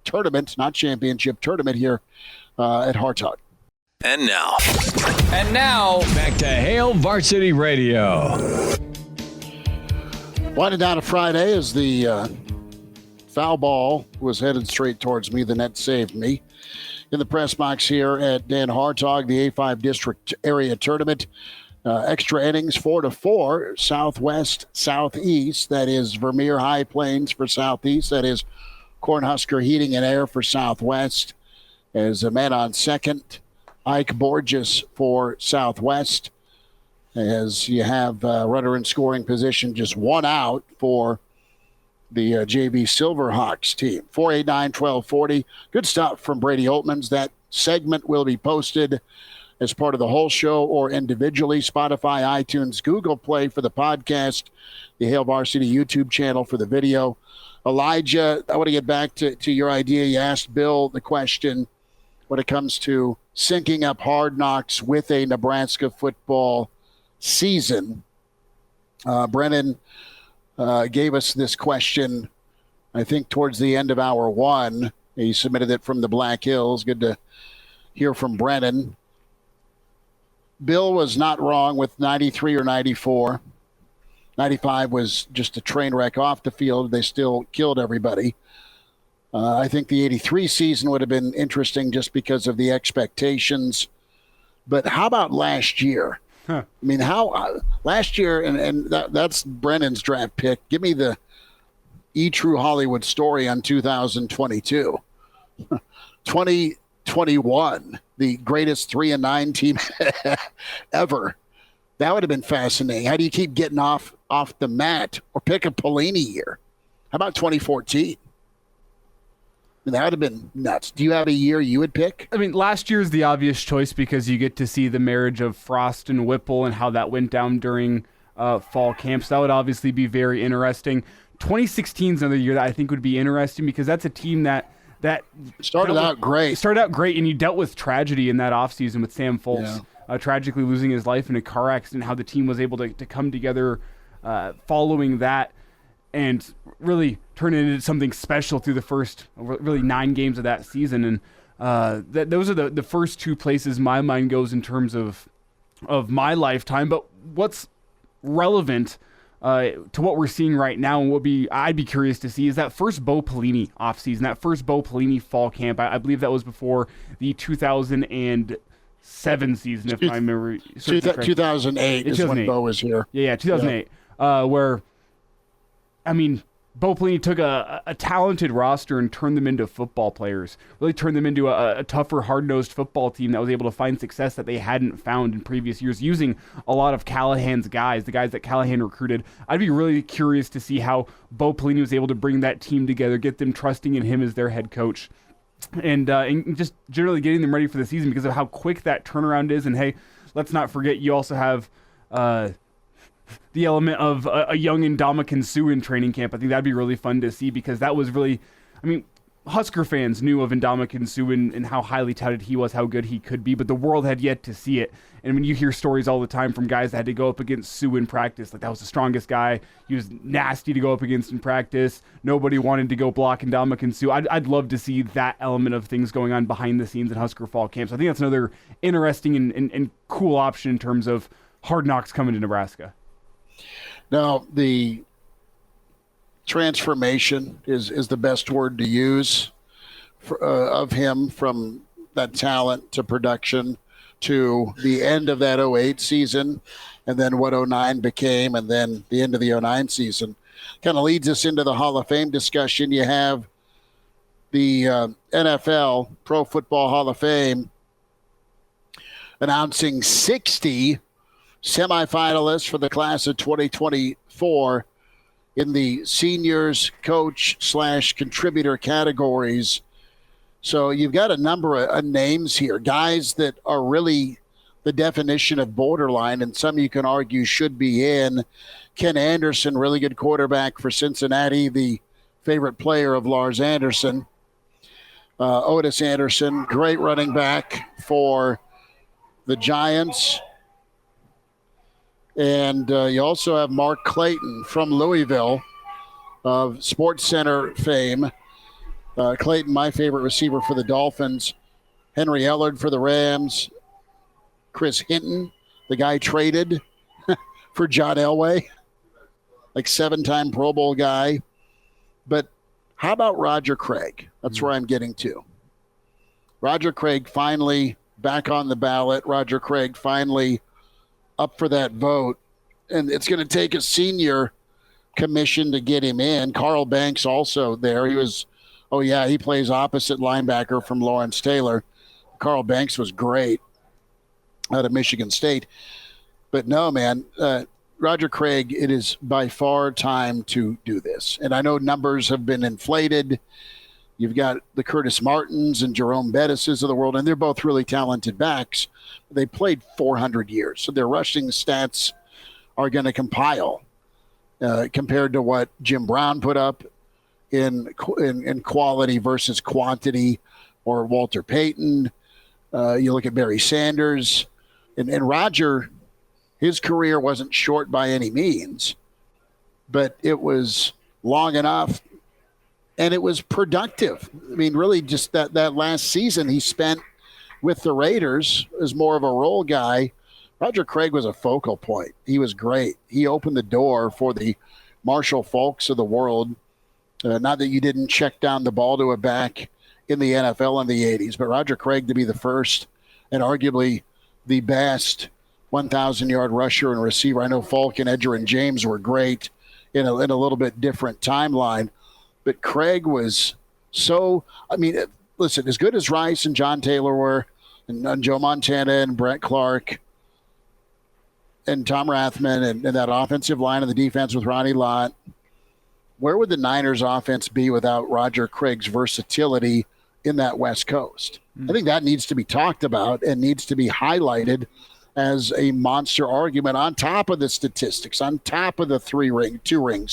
tournament, not championship, tournament here at Hurrdat. And now, back to Hail Varsity Radio. Winding down a Friday as the foul ball was headed straight towards me. The net saved me. In the press box here at Dan Hartog, the A5 District Area Tournament. Extra innings, 4-4, Southwest, Southeast. That is Vermeer High Plains for Southeast. That is Cornhusker Heating and Air for Southwest. As a man on second, Ike Borges for Southwest. As you have runner in scoring position, just one out for the JV Silverhawks team. 489-1240. Good stuff from Brady Oltmans. That segment will be posted as part of the whole show or individually. Spotify, iTunes, Google Play for the podcast, the Hail Varsity YouTube channel for the video. Elijah, I want to get back to your idea. You asked Bill the question when it comes to syncing up Hard Knocks with a Nebraska football season. Brennan gave us this question, I think, towards the end of hour one. He submitted it from the Black Hills. Good to hear from Brennan. Bill was not wrong with 93 or 94. 95 was just a train wreck off the field. They still killed everybody. I think the 83 season would have been interesting just because of the expectations. But how about last year? I mean, last year, and that's Brennan's draft pick. Give me the True Hollywood story on 2022. 2021, the greatest 3-9 team ever. That would have been fascinating. How do you keep getting off off the mat, or pick a Pelini year. How about 2014? That would have been nuts. Do you have a year you would pick? I mean, last year's the obvious choice because you get to see the marriage of Frost and Whipple and how that went down during fall camps. That would obviously be very interesting. 2016 is another year that I think would be interesting because that's a team that started out great. Started out great, and you dealt with tragedy in that offseason with Sam Foltz tragically losing his life in a car accident, how the team was able to come together following that and really turn it into something special through the first really 9 games of that season. And those are the first 2 places my mind goes in terms of my lifetime. But what's relevant to what we're seeing right now and I'd be curious to see is that first Bo Pelini offseason, that first Bo Pelini fall camp. I believe that was before the 2007 season, if I remember. 2008 is when Bo was here. Yeah, 2008. Where, I mean, Bo Pelini took a talented roster and turned them into football players, really turned them into a tougher, hard-nosed football team that was able to find success that they hadn't found in previous years, using a lot of Callahan's guys, the guys that Callahan recruited. I'd be really curious to see how Bo Pelini was able to bring that team together, get them trusting in him as their head coach, and just generally getting them ready for the season because of how quick that turnaround is. And, hey, let's not forget you also have the element of a young Ndamukong Suh in training camp. I think that'd be really fun to see because that was really, I mean, Husker fans knew of Ndamukong Suh and how highly touted he was, how good he could be, but the world had yet to see it. And when you hear stories all the time from guys that had to go up against Suh in practice, like that was the strongest guy, he was nasty to go up against in practice, nobody wanted to go block Ndamukong Suh. I'd love to see that element of things going on behind the scenes in Husker fall camps. I think that's another interesting and cool option in terms of Hard Knocks coming to Nebraska. Now, the transformation is the best word to use of him from that talent to production to the end of that 08 season and then what 09 became and then the end of the 09 season. Kind of leads us into the Hall of Fame discussion. You have the NFL, Pro Football Hall of Fame, announcing 60 semifinalists for the class of 2024 in the seniors, coach / contributor categories. So you've got a number of names here, guys that are really the definition of borderline, and some you can argue should be in. Ken Anderson, really good quarterback for Cincinnati, the favorite player of Lars Anderson. Otis Anderson, great running back for the Giants. And you also have Mark Clayton from Louisville of Sports Center fame. Clayton, my favorite receiver for the Dolphins. Henry Ellard for the Rams. Chris Hinton, the guy traded for John Elway, like 7-time Pro Bowl guy. But how about Roger Craig? That's where I'm getting to. Roger Craig finally back on the ballot. Roger Craig finally up for that vote. And it's going to take a senior commission to get him in. Carl Banks also there. He plays opposite linebacker from Lawrence Taylor. Carl Banks was great out of Michigan State. But no, man, Roger Craig, it is by far time to do this. And I know numbers have been inflated. You've got the Curtis Martins and Jerome Bettises of the world, and they're both really talented backs. They played 400 years, so their rushing stats are going to compile compared to what Jim Brown put up in quality versus quantity, or Walter Payton. You look at Barry Sanders. And Roger, his career wasn't short by any means, but it was long enough, and it was productive. I mean, really just that last season he spent with the Raiders as more of a role guy. Roger Craig was a focal point. He was great. He opened the door for the Marshall Falks of the world. Not that you didn't check down the ball to a back in the NFL in the 80s, but Roger Craig to be the first and arguably the best 1,000-yard rusher and receiver. I know Falk and Edger and James were great in a little bit different timeline, but Craig was so, I mean, listen, as good as Rice and John Taylor were, and Joe Montana and Brett Clark, and Tom Rathman and that offensive line and the defense with Ronnie Lott, where would the Niners offense be without Roger Craig's versatility in that West Coast? I think that needs to be talked about and needs to be highlighted as a monster argument on top of the statistics, on top of the two ring,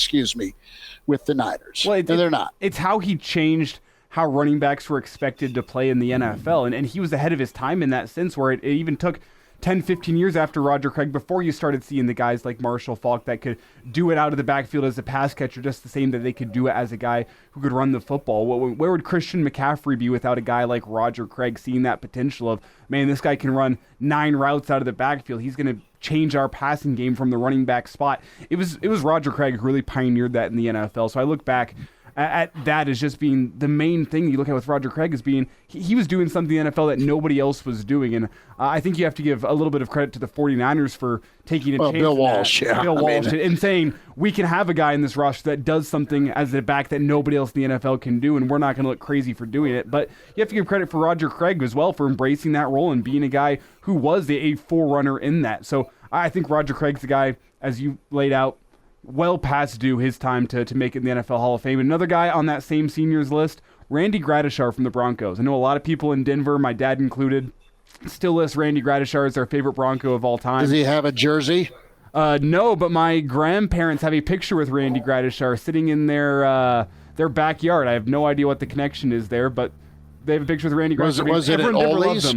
with the Niners. Well, they're not. It's how he changed how running backs were expected to play in the NFL. And he was ahead of his time in that sense, where it even took 10, 15 years after Roger Craig before you started seeing the guys like Marshall Faulk that could do it out of the backfield as a pass catcher just the same that they could do it as a guy who could run the football. Where would Christian McCaffrey be without a guy like Roger Craig seeing that potential of, man, this guy can run 9 routes out of the backfield. He's going to change our passing game from the running back spot. It was Roger Craig who really pioneered that in the NFL. So I look back at that as just being the main thing you look at with Roger Craig as being he was doing something in the NFL that nobody else was doing. And I think you have to give a little bit of credit to the 49ers for taking a chance. Bill Walsh, Bill Walsh, and saying we can have a guy in this roster that does something as a back that nobody else in the NFL can do, and we're not going to look crazy for doing it. But you have to give credit for Roger Craig as well for embracing that role and being a guy who was a forerunner in that. So I think Roger Craig's the guy, as you laid out, well past due his time to make it in the NFL Hall of Fame. Another guy on that same seniors list, Randy Gradishar from the Broncos. I know a lot of people in Denver, my dad included, still list Randy Gradishar as their favorite Bronco of all time. Does he have a jersey? No, but my grandparents have a picture with Randy Gradishar sitting in their backyard. I have no idea what the connection is there, but they have a picture with Randy Gradishar. Was it at Ole's?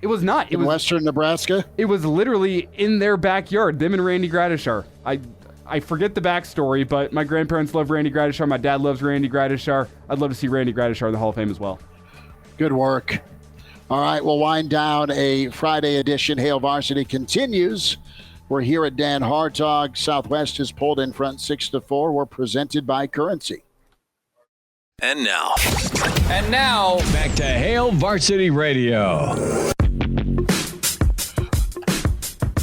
It was not. It was Western Nebraska? It was literally in their backyard, them and Randy Gradishar. I forget the backstory, but my grandparents love Randy Gradishar. My dad loves Randy Gradishar. I'd love to see Randy Gradishar in the Hall of Fame as well. Good work. All right, we'll wind down a Friday edition. Hail Varsity continues. We're here at Dan Hartog. Southwest is pulled in front 6-4. We're presented by Currency. And now, back to Hail Varsity Radio.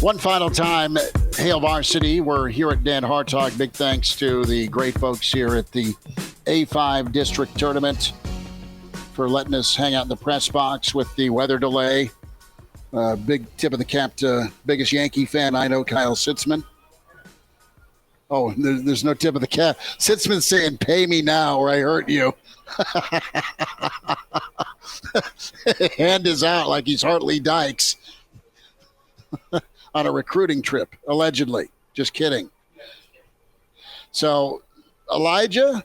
One final time, Hail Varsity. We're here at Dan Hartog. Big thanks to the great folks here at the A5 District Tournament for letting us hang out in the press box with the weather delay. Big tip of the cap to biggest Yankee fan I know, Kyle Sitzman. Oh, there's no tip of the cap. Sitzman's saying, pay me now or I hurt you. Hand is out like he's Hartley Dykes. On a recruiting trip, allegedly. Just kidding. So, Elijah,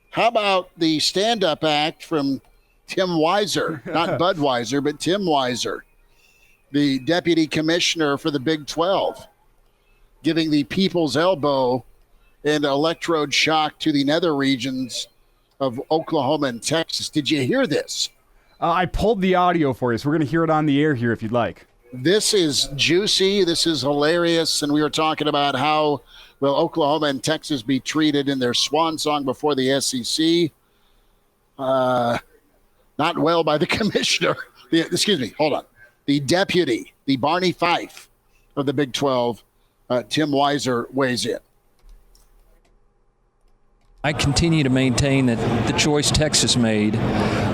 how about the stand-up act from Tim Weiser? Not Budweiser, but Tim Weiser, the deputy commissioner for the Big 12, giving the people's elbow and electrode shock to the nether regions of Oklahoma and Texas. Did you hear this? I pulled the audio for you, so we're going to hear it on the air here if you'd like. This is juicy. This is hilarious. And we were talking about how will Oklahoma and Texas be treated in their swan song before the SEC. Not well by the commissioner. Hold on. The deputy, the Barney Fife of the Big 12, Tim Weiser, weighs in. I continue to maintain that the choice Texas made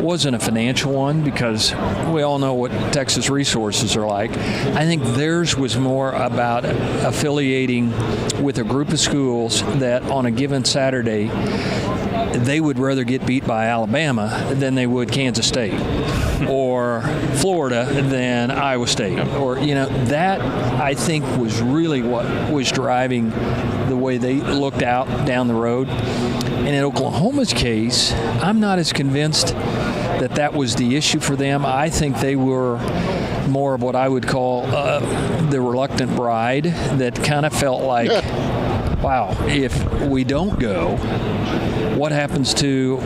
wasn't a financial one because we all know what Texas resources are like. I think theirs was more about affiliating with a group of schools that on a given Saturday they would rather get beat by Alabama than they would Kansas State or Florida than Iowa State. Or, that I think was really what was driving the way they looked out down the road. And in Oklahoma's case, I'm not as convinced that that was the issue for them. I think they were more of what I would call the reluctant bride that kind of felt like, wow, if we don't go, what happens to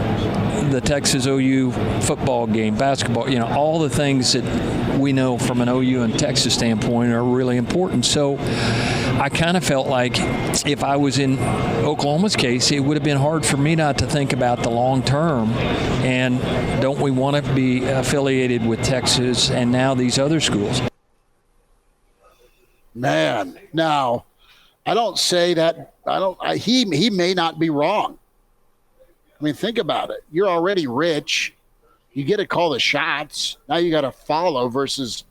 the Texas OU football game, basketball, all the things that we know from an OU and Texas standpoint are really important. So I kind of felt like if I was in Oklahoma's case, it would have been hard for me not to think about the long term. And don't we want to be affiliated with Texas and now these other schools? Man, now, I don't say that. He may not be wrong. I mean, think about it. You're already rich. You get to call the shots. Now you got to follow versus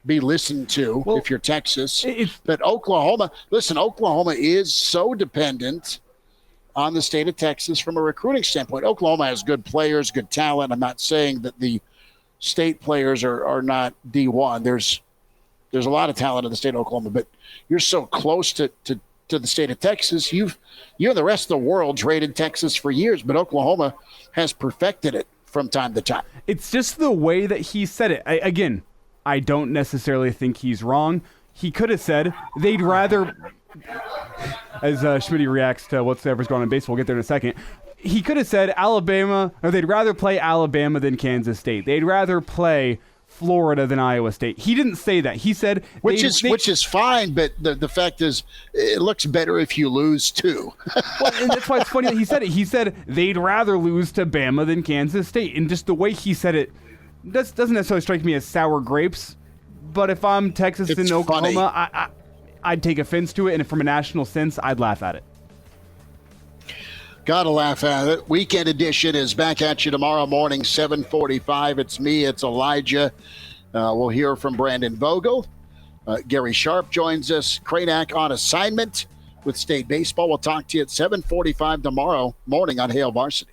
be listened to if you're Texas. But Oklahoma is so dependent on the state of Texas from a recruiting standpoint. Oklahoma has good players, good talent. I'm not saying that the state players are not D1. There's a lot of talent in the state of Oklahoma, but you're so close to the state of Texas. You and the rest of the world traded Texas for years, but Oklahoma has perfected it from time to time. It's just the way that he said it. I don't necessarily think he's wrong. He could have said they'd rather, as Schmidt reacts to whatever's going on in baseball, we'll get there in a second. He could have said Alabama, or they'd rather play Alabama than Kansas State. They'd rather play Florida than Iowa State. He didn't say that. He said which is fine, but the fact is it looks better if you lose too. Well, and that's why it's funny that he said it. He said they'd rather lose to Bama than Kansas State. And just the way he said it doesn't necessarily strike me as sour grapes. But if I'm Texas and Oklahoma, I'd take offense to it, and from a national sense, I'd laugh at it. Gotta laugh at it. Weekend edition is back at you tomorrow morning, 7:45. It's me, it's Elijah. We'll hear from Brandon Vogel. Gary Sharp joins us. Kranak on assignment with State Baseball. We'll talk to you at 7:45 tomorrow morning on Hail Varsity.